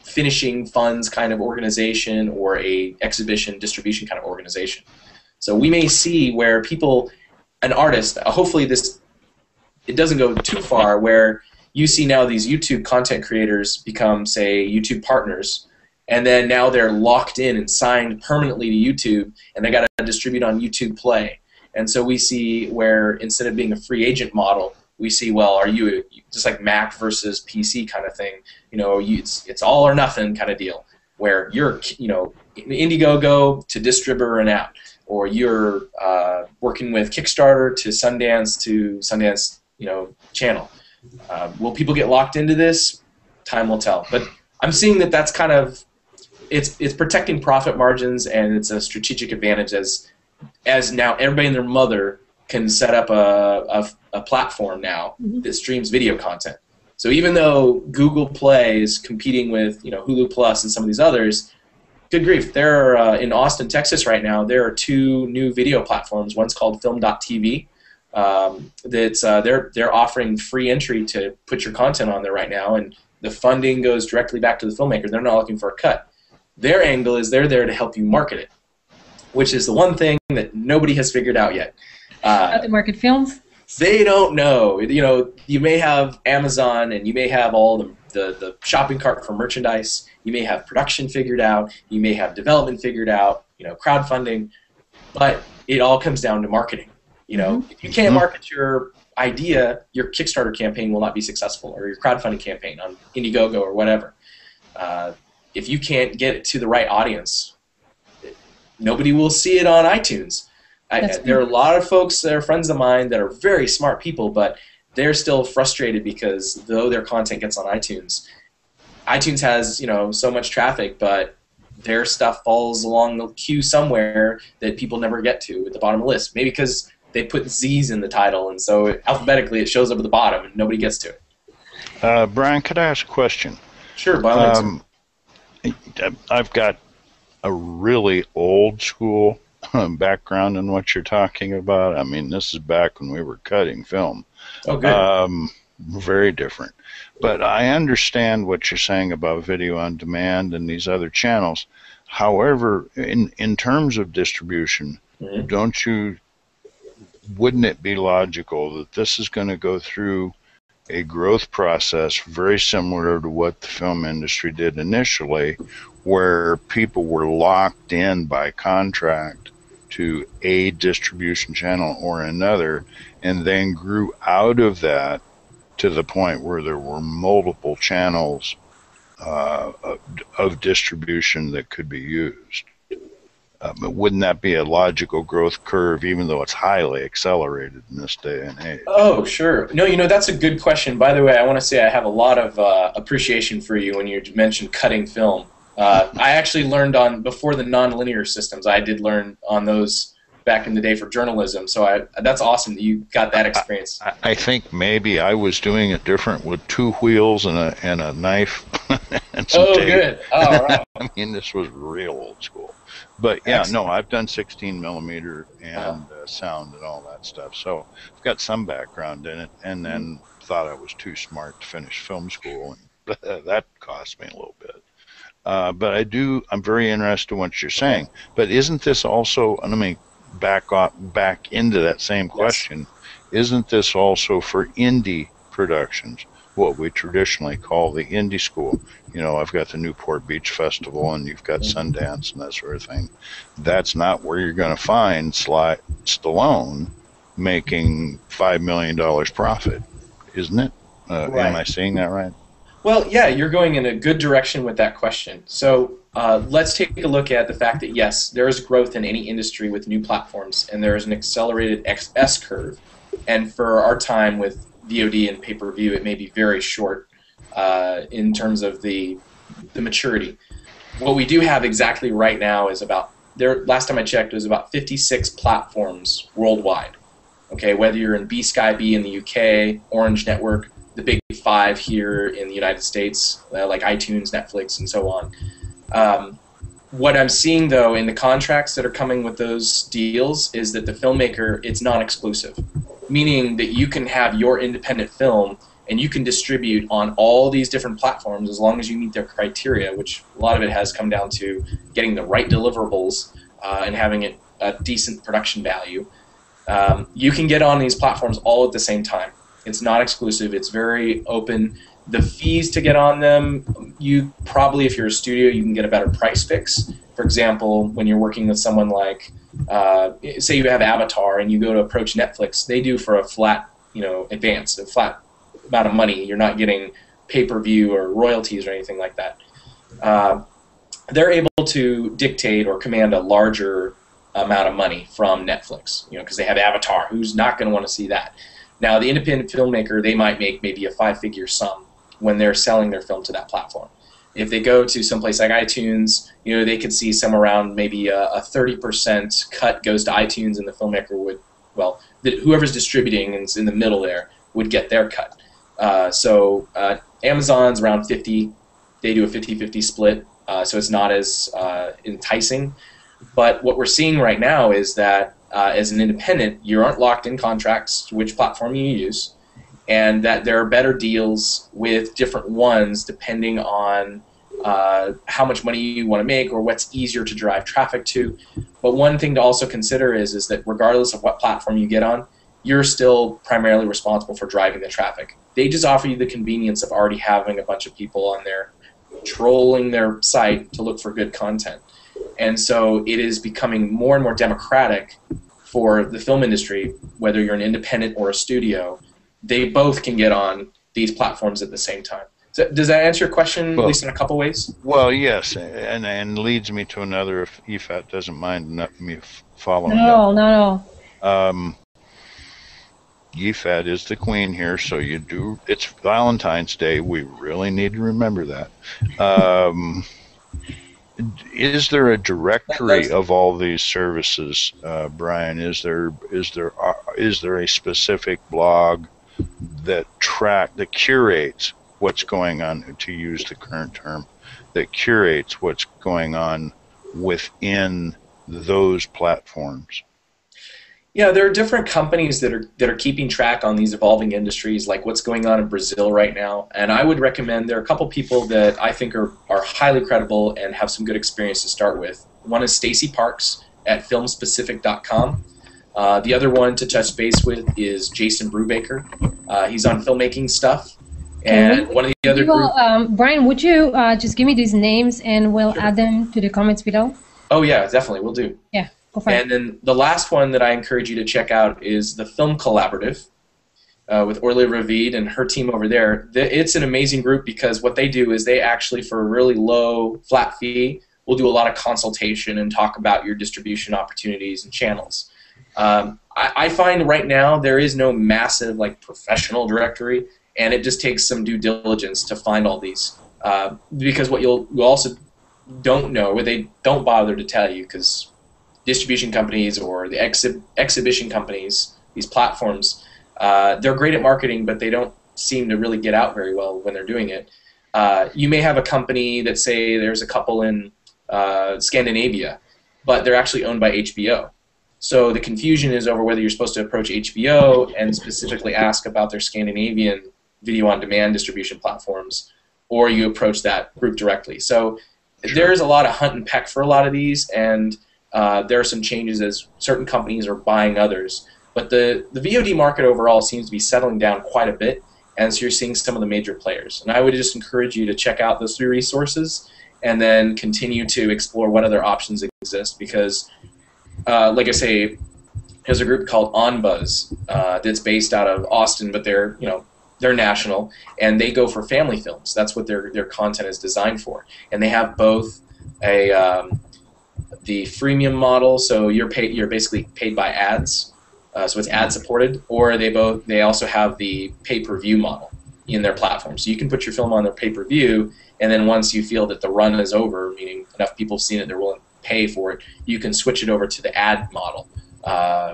B: finishing funds kind of organization or a exhibition distribution kind of organization. So we may see where people, an artist, hopefully it doesn't go too far, where you see now these YouTube content creators become, say, YouTube partners, and then now they're locked in and signed permanently to YouTube, and they got to distribute on YouTube Play. And so we see where instead of being a free agent model, we see, well, are you just like Mac versus PC kind of thing? It's all or nothing kind of deal, where you're Indiegogo to Distribber and out, or you're working with Kickstarter to Sundance channel. Will people get locked into this? Time will tell. But I'm seeing that that's kind of it's protecting profit margins, and it's a strategic advantage as now everybody and their mother can set up a platform now that streams video content. So even though Google Play is competing with Hulu Plus and some of these others, good grief, there are in Austin, Texas right now, there are 2 new video platforms. One's called Film.tv. They're offering free entry to put your content on there right now, and the funding goes directly back to the filmmaker. They're not looking for a cut. Their angle is they're there to help you market it, which is the one thing that nobody has figured out yet.
A: How to market films?
B: They don't know. You may have Amazon, and you may have all the shopping cart for merchandise. You may have production figured out. You may have development figured out. Crowdfunding, but it all comes down to marketing. If you can't market your idea, your Kickstarter campaign will not be successful, or your crowdfunding campaign on Indiegogo or whatever. If you can't get it to the right audience, nobody will see it on iTunes. There are a lot of folks that are friends of mine that are very smart people, but they're still frustrated because though their content gets on iTunes, iTunes has so much traffic, but their stuff falls along the queue somewhere that people never get to at the bottom of the list. Maybe because they put Z's in the title, and so alphabetically it shows up at the bottom and nobody gets to it.
C: Brian, could I ask a question?
B: Sure, by all means.
C: I've got a really old school background in what you're talking about. I mean, this is back when we were cutting film.
B: Oh, good.
C: Very different. But I understand what you're saying about video on demand and these other channels. However, in terms of distribution, wouldn't it be logical that this is going to go through a growth process very similar to what the film industry did initially, where people were locked in by contract to a distribution channel or another, and then grew out of that to the point where there were multiple channels of distribution that could be used? But wouldn't that be a logical growth curve, even though it's highly accelerated in this day and age?
B: Oh, sure. No, that's a good question. By the way, I want to say I have a lot of appreciation for you when you mentioned cutting film. I actually learned before the nonlinear systems. I did learn on those back in the day for journalism. So that's awesome that you got that experience.
C: I think maybe I was doing it different with 2 wheels and a knife and some tape.
B: Good. Oh, all right.
C: I mean, this was real old school. But yeah, excellent. No, I've done 16 millimeter and sound and all that stuff. So I've got some background in it, and then thought I was too smart to finish film school, and that cost me a little bit. But I'm very interested in what you're saying. But isn't this also, and let me back into that same question, yes. Isn't this also for indie productions, what we traditionally call the indie school? I've got the Newport Beach Festival, and you've got Sundance and that sort of thing. That's not where you're going to find Stallone making $5 million profit, isn't it? Right. Am I seeing that right?
B: Well, yeah, you're going in a good direction with that question. So let's take a look at the fact that, yes, there is growth in any industry with new platforms, and there is an accelerated S-curve. And for our time with VOD and pay-per-view, it may be very short in terms of the maturity. What we do have exactly right now is last time I checked, it was about 56 platforms worldwide. Okay, whether you're in B-Sky-B in the UK, Orange Network, the big 5 here in the United States, like iTunes, Netflix, and so on. What I'm seeing, though, in the contracts that are coming with those deals is that the filmmaker, it's non-exclusive, meaning that you can have your independent film and you can distribute on all these different platforms as long as you meet their criteria, which a lot of it has come down to getting the right deliverables and having it a decent production value. You can get on these platforms all at the same time. It's not exclusive. It's very open. The fees to get on them, you probably, if you're a studio, you can get a better price fix. For example, when you're working with someone like, say you have Avatar and you go to approach Netflix, they do for a flat, advance, a flat amount of money. You're not getting pay-per-view or royalties or anything like that. They're able to dictate or command a larger amount of money from Netflix, because they have Avatar. Who's not going to want to see that? Now, the independent filmmaker, they might make maybe a 5-figure sum when they're selling their film to that platform. If they go to someplace like iTunes, they could see some around maybe a 30% cut goes to iTunes, and the filmmaker would, whoever's distributing and is in the middle there would get their cut. So Amazon's around 50. They do a 50-50 split, so it's not as enticing. But what we're seeing right now is that as an independent, you aren't locked in contracts to which platform you use, and that there are better deals with different ones depending on how much money you want to make or what's easier to drive traffic to. But one thing to also consider is that regardless of what platform you get on, you're still primarily responsible for driving the traffic. They just offer you the convenience of already having a bunch of people on there trolling their site to look for good content. And so it is becoming more and more democratic for the film industry, whether you're an independent or a studio. They both can get on these platforms at the same time. So does that answer your question, at least in a couple ways?
C: Well, yes, and leads me to another, if EFAT doesn't mind me following
A: up. No.
C: EFAT is the queen here, so it's Valentine's Day. We really need to remember that. Is there a directory of all these services, Brian? Is there a specific blog that curates what's going on, to use the current term, that curates what's going on within those platforms?
B: Yeah, there are different companies that are keeping track on these evolving industries, like what's going on in Brazil right now. And I would recommend, there are a couple people that I think are highly credible and have some good experience to start with. One is Stacy Parks at filmspecific.com. The other one to touch base with is Jason Brubaker. He's on filmmaking stuff. And one of the other groups...
A: Brian, would you just give me these names and we'll add them to the comments below?
B: Oh, yeah, definitely. We'll do.
A: Yeah.
B: And then the last one that I encourage you to check out is the Film Collaborative with Orly Ravid and her team over there. It's an amazing group because what they do is they actually, for a really low flat fee, we'll do a lot of consultation and talk about your distribution opportunities and channels. I find right now there is no massive like professional directory, and it just takes some due diligence to find all these. Because what you also don't know, or they don't bother to tell you, because distribution companies or the exhibition companies, these platforms, they're great at marketing, but they don't seem to really get out very well when they're doing it. You may have a company that, say there's a couple in Scandinavia, but they're actually owned by HBO. So the confusion is over whether you're supposed to approach HBO and specifically ask about their Scandinavian video-on-demand distribution platforms, or you approach that group directly. So there's a lot of hunt and peck for a lot of these, and there are some changes as certain companies are buying others. But the VOD market overall seems to be settling down quite a bit, and so you're seeing some of the major players. And I would just encourage you to check out those 3 resources and then continue to explore what other options exist, because, like I say, there's a group called OnBuzz that's based out of Austin, but they're national, and they go for family films. That's what their content is designed for. And they have both the freemium model, so you're basically paid by ads, so it's ad supported, or they also have the pay-per-view model in their platform. So you can put your film on their pay-per-view, and then once you feel that the run is over, meaning enough people have seen it, they're willing to pay for it, you can switch it over to the ad model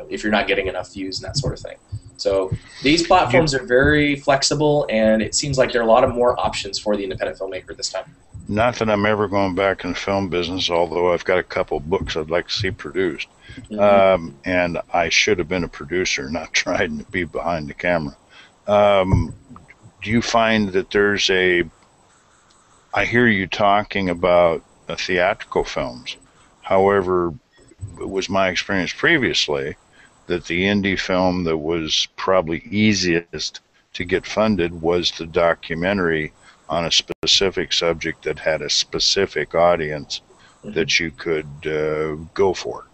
B: if you're not getting enough views and that sort of thing. So these platforms are very flexible, and it seems like there are a lot of more options for the independent filmmaker this time.
C: Not that I'm ever going back in the film business, although I've got a couple books I'd like to see produced. Mm-hmm. And I should have been a producer, not trying to be behind the camera. Do you find that there's I hear you talking about theatrical films. However, it was my experience previously that the indie film that was probably easiest to get funded was the documentary on a specific subject that had a specific audience that you could go for.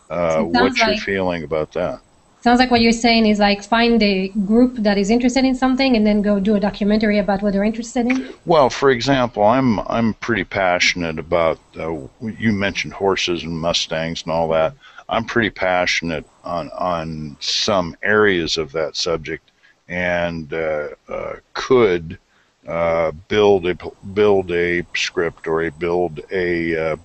C: What's your feeling about that?
A: Sounds like what you're saying is like find a group that is interested in something and then go do a documentary about what they're interested in?
C: Well, for example, I'm pretty passionate about, you mentioned horses and Mustangs and all that. I'm pretty passionate on some areas of that subject, and could build a script or build a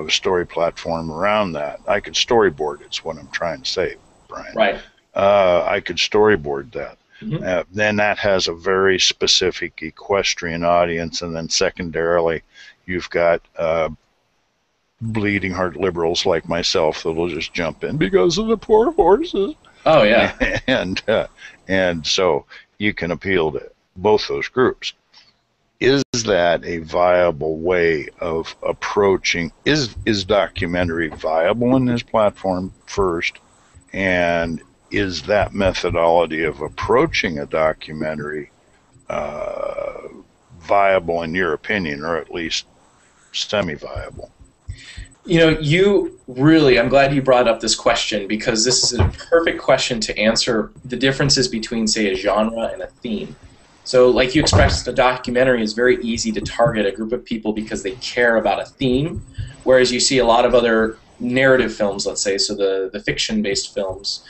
C: story platform around that. I could storyboard. It's what I'm trying to say, Brian.
B: Right.
C: I could storyboard that.
B: Mm-hmm.
C: Then that has a very specific equestrian audience, and then secondarily, you've got bleeding heart liberals like myself that'll just jump in because of the poor horses.
B: Oh yeah.
C: And so you can appeal to both those groups. Is that a viable way of approaching? Is documentary viable in this platform first? And is that methodology of approaching a documentary viable in your opinion, or at least semi-viable?
B: I'm glad you brought up this question, because this is a perfect question to answer the differences between, say, a genre and a theme. So like you expressed, the documentary is very easy to target a group of people because they care about a theme, whereas you see a lot of other narrative films, let's say, so the fiction-based films,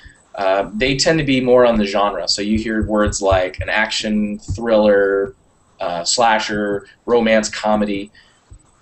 B: they tend to be more on the genre. So you hear words like an action, thriller, slasher, romance, comedy.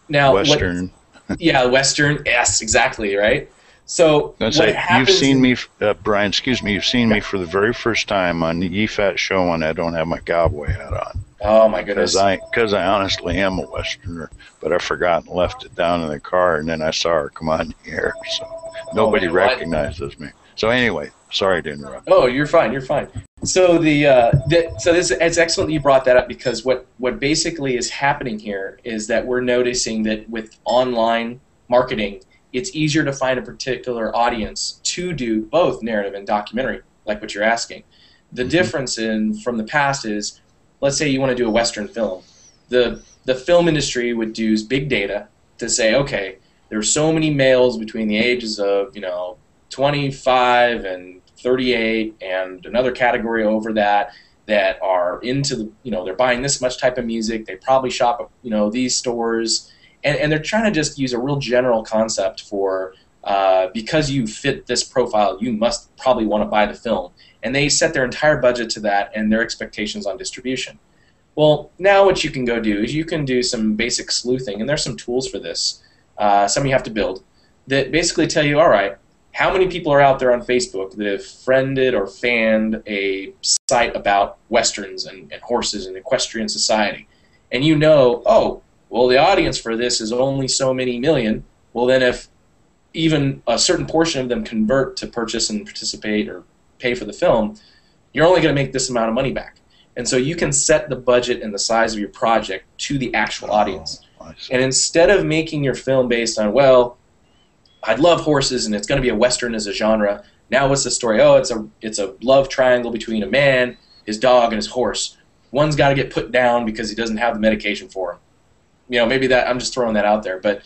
B: Now,
C: Western.
B: Yeah, Western. Yes, exactly, right? So
C: you've seen me, Brian, excuse me, you've seen me for the very first time on the EFAT show, and I don't have my cowboy hat on.
B: Oh, my goodness.
C: Because I honestly am a Westerner, but I forgot and left it down in the car, and then I saw her come on the air, so nobody recognizes me. So anyway, sorry to interrupt.
B: Oh, you're fine, you're fine. So it's excellent that you brought that up, because what basically is happening here is that we're noticing that with online marketing, it's easier to find a particular audience to do both narrative and documentary, like what you're asking. The difference from the past is, let's say you want to do a Western film. The film industry would use big data to say, okay, there are so many males between the ages of 25 and 38, and another category over that are into they're buying this much type of music. They probably shop at these stores, And they're trying to just use a real general concept for, because you fit this profile, you must probably want to buy the film. And they set their entire budget to that and their expectations on distribution. Well, now what you can go do is you can do some basic sleuthing, and there's some tools for this, some you have to build, that basically tell you, all right, how many people are out there on Facebook that have friended or fanned a site about Westerns and horses and equestrian society? And you know, oh, well, the audience for this is only so many million. Well, then if even a certain portion of them convert to purchase and participate or pay for the film, you're only going to make this amount of money back. And so you can set the budget and the size of your project to the actual audience. And instead of making your film based on, well, I'd love horses and it's going to be a Western as a genre, now what's the story? Oh, it's a love triangle between a man, his dog, and his horse. One's got to get put down because he doesn't have the medication for him. You know, maybe that, I'm just throwing that out there. But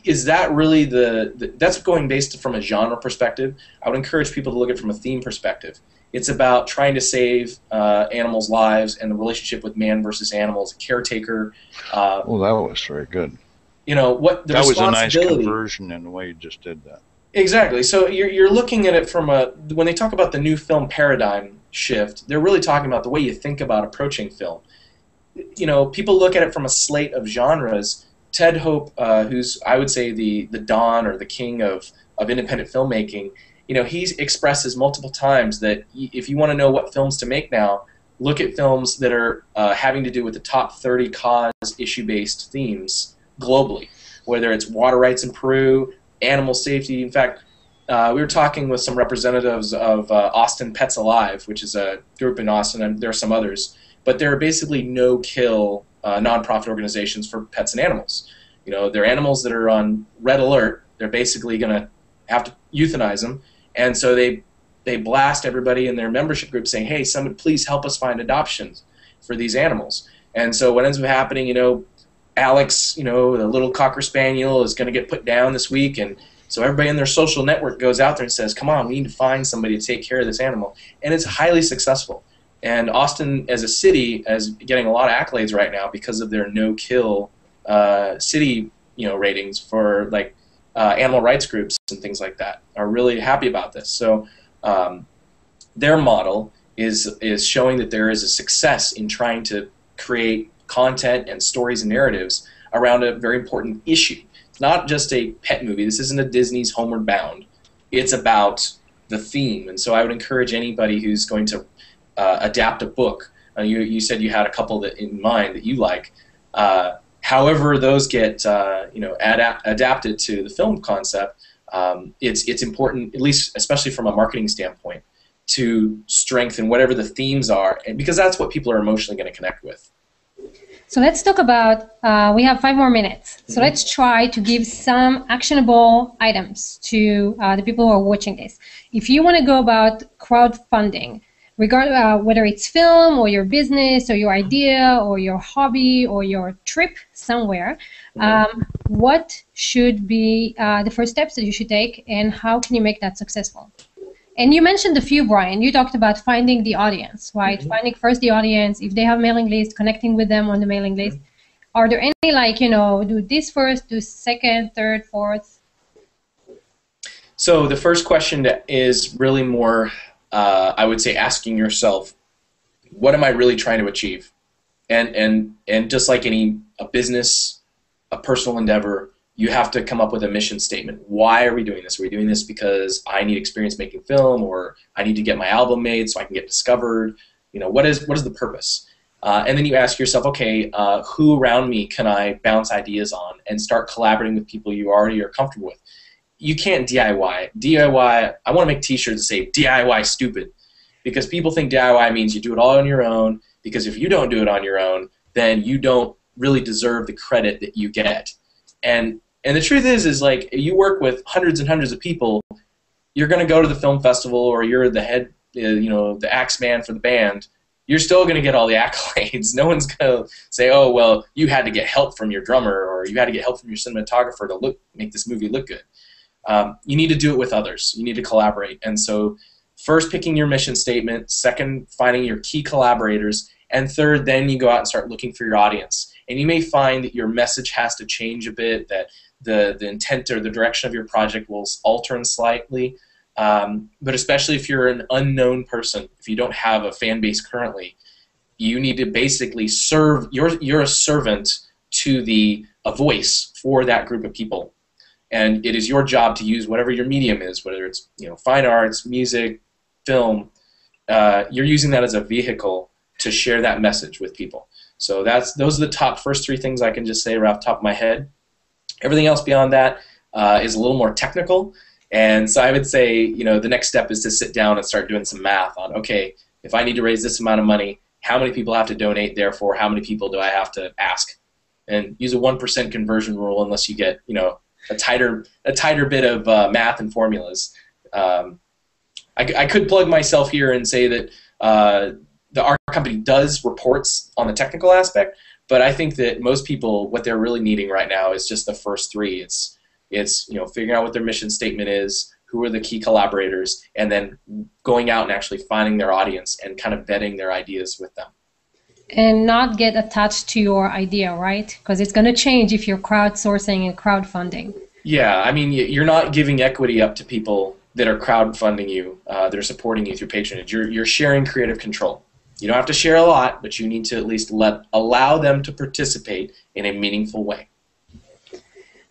B: is that really that's going based from a genre perspective? I would encourage people to look at it from a theme perspective. It's about trying to save animals' lives and the relationship with man versus animals, a caretaker.
C: Well, that was very good.
B: You know, what the
C: that was a nice
B: responsibility.
C: conversion in the way you just did that.
B: Exactly. So you're looking at it from when they talk about the new film paradigm shift, they're really talking about the way you think about approaching film. You know, people look at it from a slate of genres. Ted Hope, who's, I would say, the Don or the king of independent filmmaking, you know, he expresses multiple times that if you want to know what films to make now, look at films that are having to do with the top 30 cause issue-based themes globally, whether it's water rights in Peru, animal safety. In fact, we were talking with some representatives of Austin Pets Alive, which is a group in Austin, and there are some others, but they're basically no-kill nonprofit organizations for pets and animals. You know, they're animals that are on red alert. They're basically going to have to euthanize them. And so they blast everybody in their membership group saying, hey, someone please help us find adoptions for these animals. And so what ends up happening, you know, Alex, you know, the little Cocker Spaniel is going to get put down this week. And so everybody in their social network goes out there and says, come on, we need to find somebody to take care of this animal. And it's highly successful. And Austin as a city is getting a lot of accolades right now because of their no-kill city, you know, ratings for like animal rights groups and things like that are really happy about this. So their model is showing that there is a success in trying to create content and stories and narratives around a very important issue. It's not just a pet movie. This isn't a Disney's Homeward Bound. It's about the theme. And so I would encourage anybody who's going to adapt a book. You said you had a couple that in mind that you like. However those get adapted to the film concept, it's important, at least especially from a marketing standpoint, to strengthen whatever the themes are, and because that's what people are emotionally going to connect with.
A: So let's talk about, we have 5 more minutes. So let's try to give some actionable items to the people who are watching this. If you want to go about crowdfunding, regardless whether it's film or your business or your idea or your hobby or your trip somewhere, what should be the first steps that you should take, and how can you make that successful? And you mentioned a few, Brian. You talked about finding the audience, right? Finding first the audience. If they have mailing list, connecting with them on the mailing list. Are there any, like, you know, do this first, do second, third, fourth?
B: So the first question is really more, I would say, asking yourself, what am I really trying to achieve? And just like a business, a personal endeavor, you have to come up with a mission statement. Why are we doing this? Are we doing this because I need experience making film, or I need to get my album made so I can get discovered? You know, what is the purpose? And then you ask yourself, okay, who around me can I bounce ideas on, and start collaborating with people you already are comfortable with. You can't DIY. DIY, I want to make t-shirts that say DIY stupid, because people think DIY means you do it all on your own, because if you don't do it on your own, then you don't really deserve the credit that you get. And the truth is like, you work with hundreds and hundreds of people, you're going to go to the film festival, or you're the head, the axe man for the band, you're still going to get all the accolades. No one's going to say, oh, well, you had to get help from your drummer, or you had to get help from your cinematographer to make this movie look good. You need to do it with others. You need to collaborate. And so first, picking your mission statement. Second, finding your key collaborators. And third, then you go out and start looking for your audience. and you may find that your message has to change a bit, that the intent or the direction of your project will alter slightly. But especially if you're an unknown person, if you don't have a fan base currently, you need to basically serve. You're a servant to a voice for that group of people, and it is your job to use whatever your medium is, whether it's fine arts, music, film. You're using that as a vehicle to share that message with people. So those are the first three things I can just say right off the top of my head. Everything else beyond that is a little more technical. And so I would say, the next step is to sit down and start doing some math on, okay, if I need to raise this amount of money, how many people have to donate, therefore how many people do I have to ask? And use a 1% conversion rule unless you get, a tighter bit of math and formulas. I could plug myself here and say that our company does reports on the technical aspect, but I think that most people, what they're really needing right now is just the first three. It's figuring out what their mission statement is, who are the key collaborators, and then going out and actually finding their audience and kind of vetting their ideas with them.
A: And not get attached to your idea, right? Because it's going to change if you're crowdsourcing and crowdfunding. Yeah,
B: I mean, you're not giving equity up to people that are crowdfunding you, that are supporting you through patronage. You're sharing creative control. You don't have to share a lot, but you need to at least allow them to participate in a meaningful way.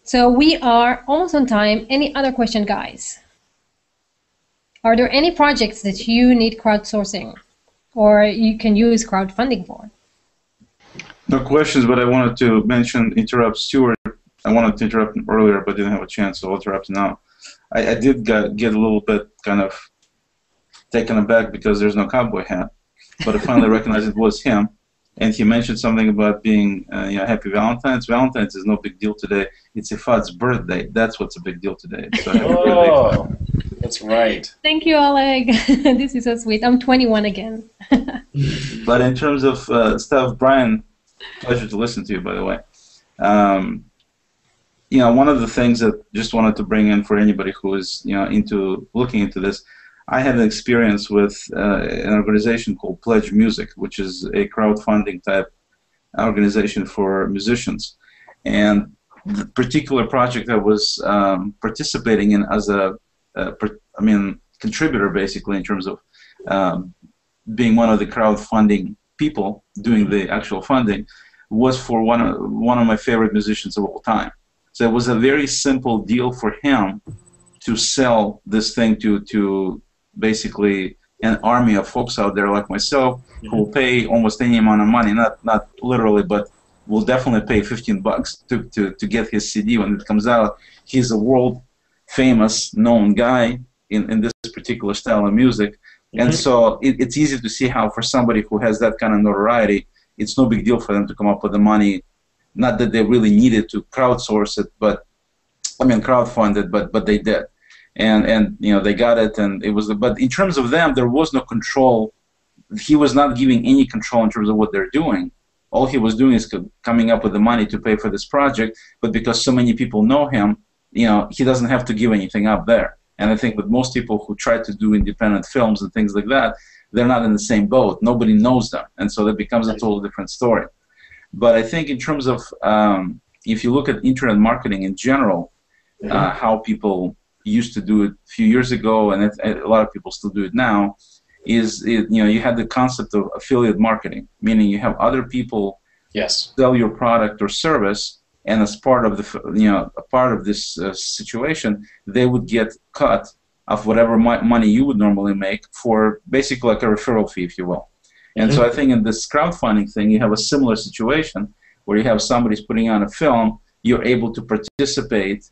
A: So we are almost on time. Any other question, guys? Are there any projects that you need crowdsourcing or you can use crowdfunding for?
D: No questions, but I wanted to interrupt Stuart. I wanted to interrupt him earlier, but didn't have a chance, so I'll interrupt now. I did get a little bit kind of taken aback because there's no cowboy hat, but I finally recognized it was him. And he mentioned something about being, Happy Valentine's. Valentine's is no big deal today. It's Ifad's birthday. That's what's a big deal today. So happy birthday.
B: That's right.
A: Thank you, Oleg. This is so sweet. I'm 21 again.
D: But in terms of stuff, Brian, pleasure to listen to you, by the way. One of the things that just wanted to bring in for anybody who is, looking into this, I had an experience with an organization called Pledge Music, which is a crowdfunding type organization for musicians. And the particular project I was participating in as a contributor, basically, in terms of being one of the crowdfunding people doing the actual funding, was for one of my favorite musicians of all time. So it was a very simple deal for him to sell this thing to basically an army of folks out there like myself who will pay almost any amount of money, not literally, but will definitely pay $15 to get his CD when it comes out. He's a world famous known guy in this particular style of music. And so it's easy to see how for somebody who has that kind of notoriety, it's no big deal for them to come up with the money. Not that they really needed to crowdsource it, crowdfund it, but they did. And they got it, and it was. But in terms of them, there was no control. He was not giving any control in terms of what they're doing. All he was doing is coming up with the money to pay for this project. But because so many people know him, he doesn't have to give anything up there. And I think with most people who try to do independent films and things like that, they're not in the same boat. Nobody knows them, and so that becomes a totally different story. But I think in terms of if you look at internet marketing in general, how people used to do it a few years ago, and a lot of people still do it now, you had the concept of affiliate marketing, meaning you have other people sell your product or service, and as part of this situation, they would get cut of whatever money you would normally make for basically like a referral fee, if you will. And so I think in this crowdfunding thing, you have a similar situation where you have somebody's putting on a film, you're able to participate,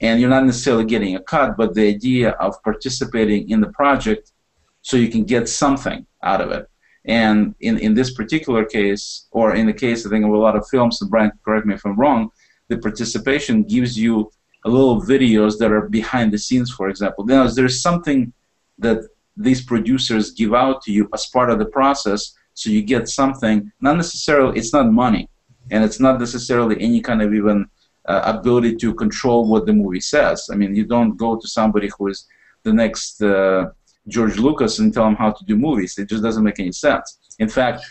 D: and you're not necessarily getting a cut, but the idea of participating in the project so you can get something out of it. And in this particular case, or in the case I think of a lot of films, and Brian, correct me if I'm wrong, the participation gives you a little videos that are behind the scenes, for example. Now, there's something that these producers give out to you as part of the process, so you get something. Not necessarily, it's not money, and it's not necessarily any kind of even ability to control what the movie says. I mean, you don't go to somebody who is the next George Lucas and tell him how to do movies. It just doesn't make any sense. In fact,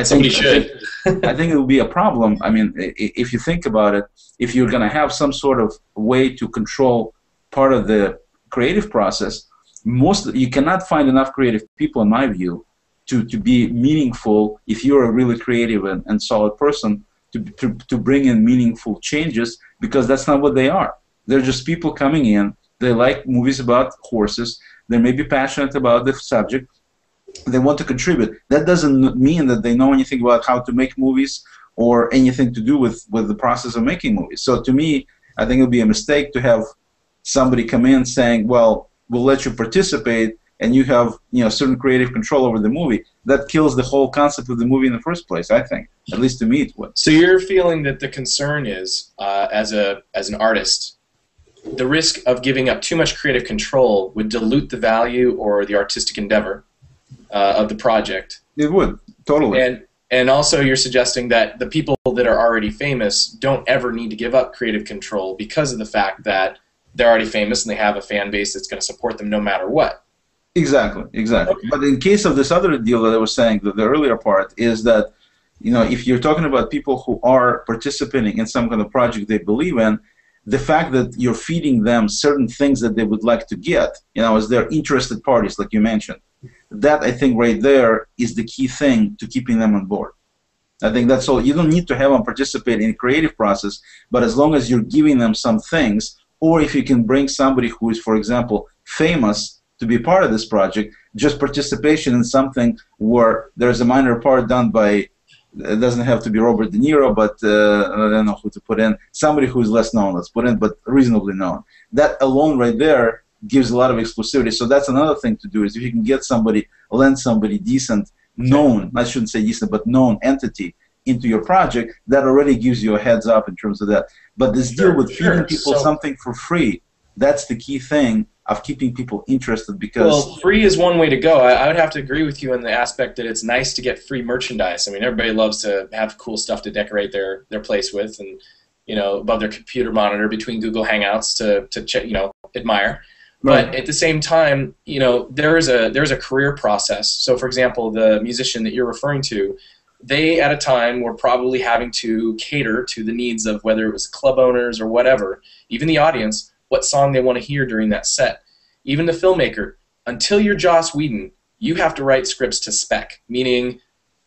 B: Somebody should.
D: I think it will be a problem. I mean, if you think about it, if you're going to have some sort of way to control part of the creative process, you cannot find enough creative people, in my view, to be meaningful. If you're a really creative and solid person, to bring in meaningful changes, because that's not what they are. They're just people coming in. They like movies about horses. They may be passionate about the subject. They want to contribute. That doesn't mean that they know anything about how to make movies or anything to do with the process of making movies. So to me, I think it would be a mistake to have somebody come in saying, well, we'll let you participate and you have certain creative control over the movie. That kills the whole concept of the movie in the first place, I think. At least to me it would.
B: So you're feeling that the concern is, as an artist, the risk of giving up too much creative control would dilute the value or the artistic endeavor of the project.
D: It would, totally.
B: And also you're suggesting that the people that are already famous don't ever need to give up creative control because of the fact that they're already famous and they have a fan base that's going to support them no matter what.
D: Exactly. Okay. But in case of this other deal that I was saying, the earlier part is that, if you're talking about people who are participating in some kind of project they believe in, the fact that you're feeding them certain things that they would like to get, as their interested parties, like you mentioned, that I think right there is the key thing to keeping them on board. I think that's all. You don't need to have them participate in the creative process, but as long as you're giving them some things, or if you can bring somebody who is, for example, famous to be part of this project, just participation in something where there's a minor part done by, it doesn't have to be Robert De Niro, but I don't know who to put in, somebody who is less known, let's put in, but reasonably known. That alone right there gives a lot of exclusivity. So that's another thing to do, is if you can get somebody, lend somebody decent, known, I shouldn't say decent, but known entity into your project, that already gives you a heads up in terms of that. But this deal with feeding people something for free, that's the key thing of keeping people interested, because...
B: Well, free is one way to go. I would have to agree with you in the aspect that it's nice to get free merchandise. I mean, everybody loves to have cool stuff to decorate their place with, and, above their computer monitor between Google Hangouts to admire. Right. But at the same time, there's a career process. So, for example, the musician that you're referring to, they at a time were probably having to cater to the needs of whether it was club owners or whatever, even the audience, what song they want to hear during that set. Even the filmmaker, until you're Joss Whedon, you have to write scripts to spec, meaning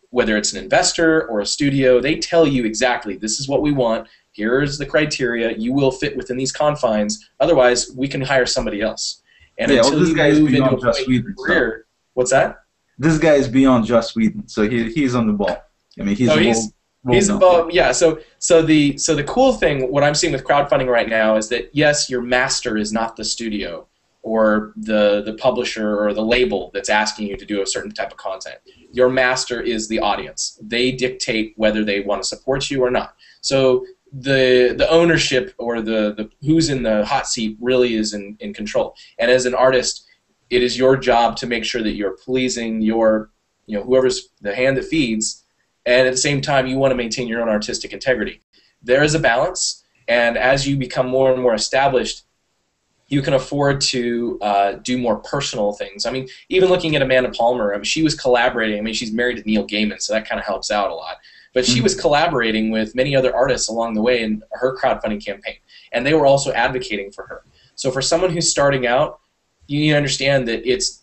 B: whether it's an investor or a studio, they tell you exactly, this is what we want, here's the criteria, you will fit within these confines, otherwise we can hire somebody else. And until
D: this
B: you
D: guy is
B: move into
D: beyond Joss Whedon.
B: Career, what's that?
D: This guy is beyond Joss Whedon, so he's on the ball. I mean, he's
B: above. Yeah. So the cool thing, what I'm seeing with crowdfunding right now, is that yes, your master is not the studio or the publisher or the label that's asking you to do a certain type of content. Your master is the audience. They dictate whether they want to support you or not. So the ownership or the who's in the hot seat really is in control. And as an artist, it is your job to make sure that you're pleasing your whoever's the hand that feeds. And at the same time, you want to maintain your own artistic integrity. There is a balance, and as you become more and more established, you can afford to do more personal things. I mean, even looking at Amanda Palmer, I mean, she was collaborating. I mean, she's married to Neil Gaiman, so that kind of helps out a lot. But she was collaborating with many other artists along the way in her crowdfunding campaign, and they were also advocating for her. So for someone who's starting out, you need to understand that it's,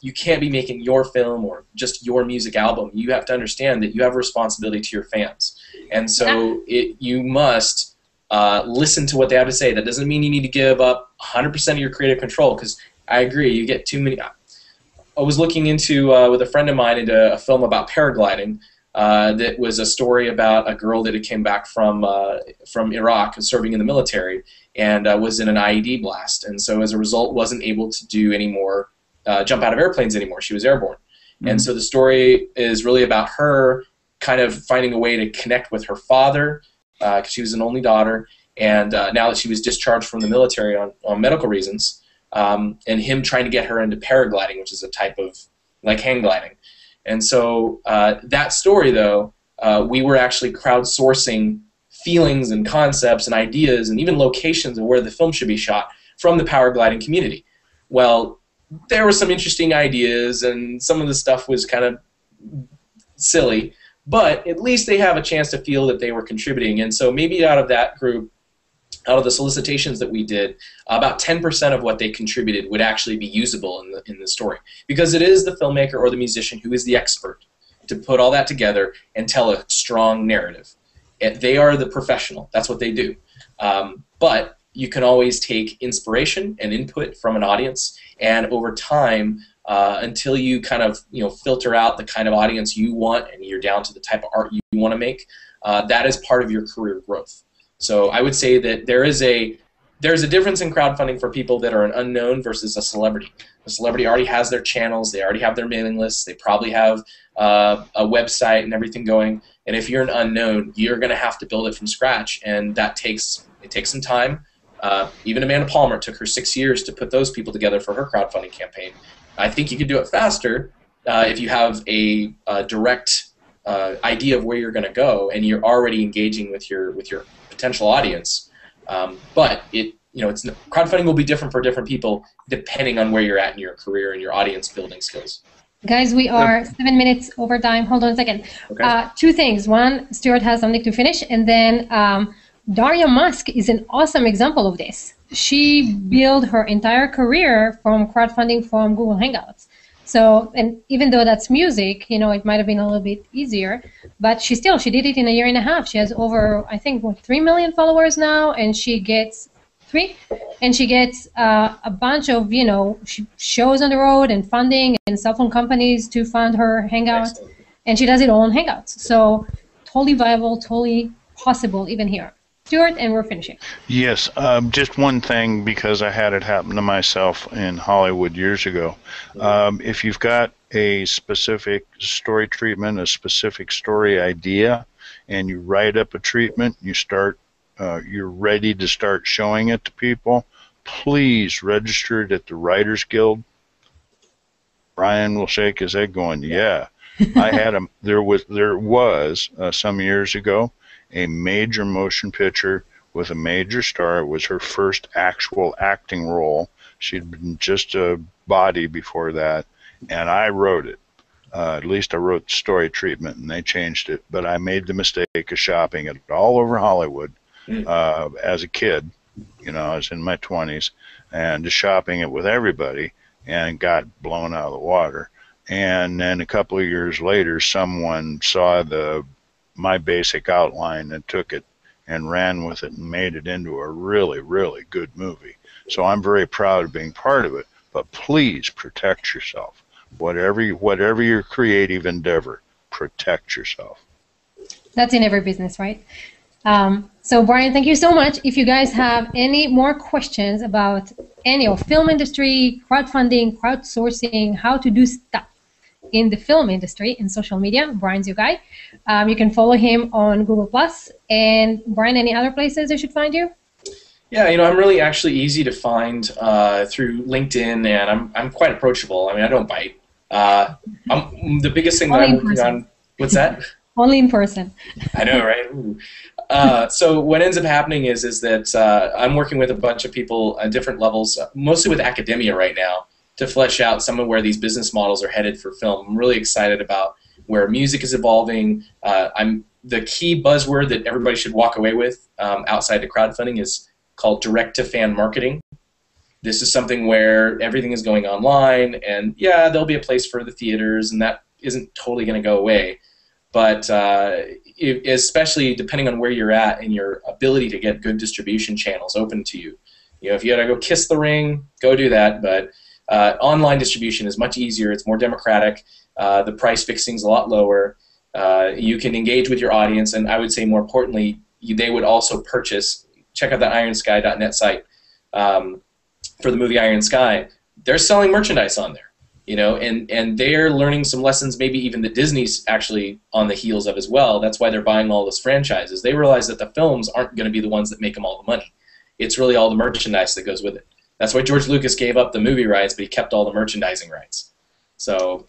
B: you can't be making your film or just your music album. You have to understand that you have a responsibility to your fans. And so you must listen to what they have to say. That doesn't mean you need to give up 100% of your creative control, because I agree, you get too many. I was looking into, with a friend of mine, into a film about paragliding that was a story about a girl that had came back from Iraq, serving in the military, and was in an IED blast. And so as a result, wasn't able to do any more jump out of airplanes anymore. She was airborne. And so the story is really about her kind of finding a way to connect with her father, because she was an only daughter, and now that she was discharged from the military on medical reasons, and him trying to get her into paragliding, which is a type of like hang gliding. And so that story, though, we were actually crowdsourcing feelings and concepts and ideas and even locations of where the film should be shot from the paragliding community. Well, there were some interesting ideas, and some of the stuff was kind of silly, but at least they have a chance to feel that they were contributing. And so maybe out of that group, out of the solicitations that we did, about 10% of what they contributed would actually be usable in the story, because it is the filmmaker or the musician who is the expert to put all that together and tell a strong narrative. They are the professional. That's what they do. But you can always take inspiration and input from an audience, and over time, until you kind of filter out the kind of audience you want, and you're down to the type of art you want to make, that is part of your career growth. So I would say that there's a difference in crowdfunding for people that are an unknown versus a celebrity. A celebrity already has their channels, they already have their mailing lists, they probably have a website and everything going. And if you're an unknown, you're going to have to build it from scratch, and it takes some time. Even Amanda Palmer, it took her 6 years to put those people together for her crowdfunding campaign. I think you can do it faster if you have a direct idea of where you're going to go, and you're already engaging with your potential audience. But crowdfunding will be different for different people depending on where you're at in your career and your audience building skills.
A: Guys, we are 7 minutes over time. Hold on a second.
B: Okay.
A: Two things. One, Stuart has something to finish, and then Daria Musk is an awesome example of this. She built her entire career from crowdfunding from Google Hangouts. So, and even though that's music, it might have been a little bit easier, but she did it in a year and a half. She has over, I think, 3 million followers now, and she gets a bunch of, shows on the road and funding and cell phone companies to fund her Hangouts. Excellent. And she does it all on Hangouts. So totally viable, totally possible even here. Stuart, and we're finishing.
C: Yes, just one thing, because I had it happen to myself in Hollywood years ago. If you've got a specific story treatment, a specific story idea, and you write up a treatment, you're ready to start showing it to people, please register it at the Writers Guild. Brian will shake his head going, yeah. There was some years ago, a major motion picture with a major star. It was her first actual acting role. She'd been just a body before that, and I wrote it. At least I wrote the story treatment, and they changed it. But I made the mistake of shopping it all over Hollywood as a kid. I was in my 20s, and just shopping it with everybody, and got blown out of the water. And then a couple of years later, someone saw my basic outline and took it and ran with it and made it into a really, really good movie. So I'm very proud of being part of it, but please protect yourself. Whatever your creative endeavor, protect yourself.
A: That's in every business, right? So Brian, thank you so much. If you guys have any more questions about any of film industry, crowdfunding, crowdsourcing, how to do stuff in the film industry and social media, Brian's your guy. You can follow him on Google+. And Brian, any other places they should find you?
B: Yeah, I'm really actually easy to find through LinkedIn, and I'm quite approachable. I mean, I don't bite. The biggest thing that I'm working on, what's that?
A: Only in person.
B: I know, right? So what ends up happening is that I'm working with a bunch of people at different levels, mostly with academia right now, to flesh out some of where these business models are headed for film. I'm really excited about where music is evolving. The key buzzword that everybody should walk away with outside of crowdfunding is called direct-to-fan marketing. This is something where everything is going online, and yeah, there'll be a place for the theaters, and that isn't totally going to go away. But especially depending on where you're at and your ability to get good distribution channels open to you. If you got to go kiss the ring, go do that. But online distribution is much easier. It's more democratic. The price fixing is a lot lower. You can engage with your audience, and I would say more importantly, they would also purchase. Check out the ironsky.net site for the movie Iron Sky. They're selling merchandise on there. And they're learning some lessons, maybe even that Disney's actually on the heels of as well. That's why they're buying all those franchises. They realize that the films aren't going to be the ones that make them all the money. It's really all the merchandise that goes with it. That's why George Lucas gave up the movie rights, but he kept all the merchandising rights. So,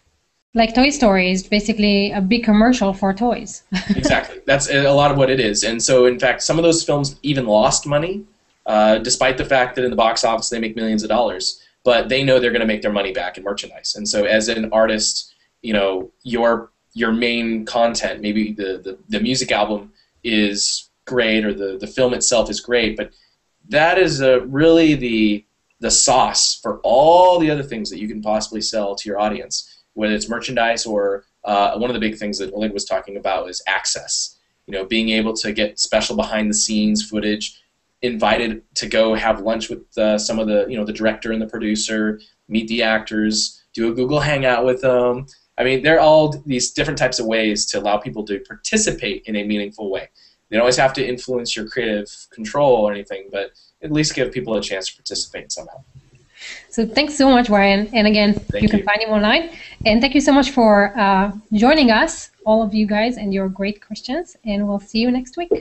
A: like Toy Story is basically a big commercial for toys.
B: Exactly. That's a lot of what it is. And so, in fact, some of those films even lost money, despite the fact that in the box office they make millions of dollars. But they know they're going to make their money back in merchandise. And so as an artist, your your main content. Maybe the music album is great, or the film itself is great, but that is really the sauce for all the other things that you can possibly sell to your audience, whether it's merchandise or one of the big things that Oleg was talking about is access. Being able to get special behind-the-scenes footage, invited to go have lunch with some of the director and the producer, meet the actors, do a Google Hangout with them. I mean, there are all these different types of ways to allow people to participate in a meaningful way. They don't always have to influence your creative control or anything, but at least give people a chance to participate somehow.
A: So thanks so much, Brian. And again, you can find him online. And thank you so much for joining us, all of you guys, and your great questions. And we'll see you next week.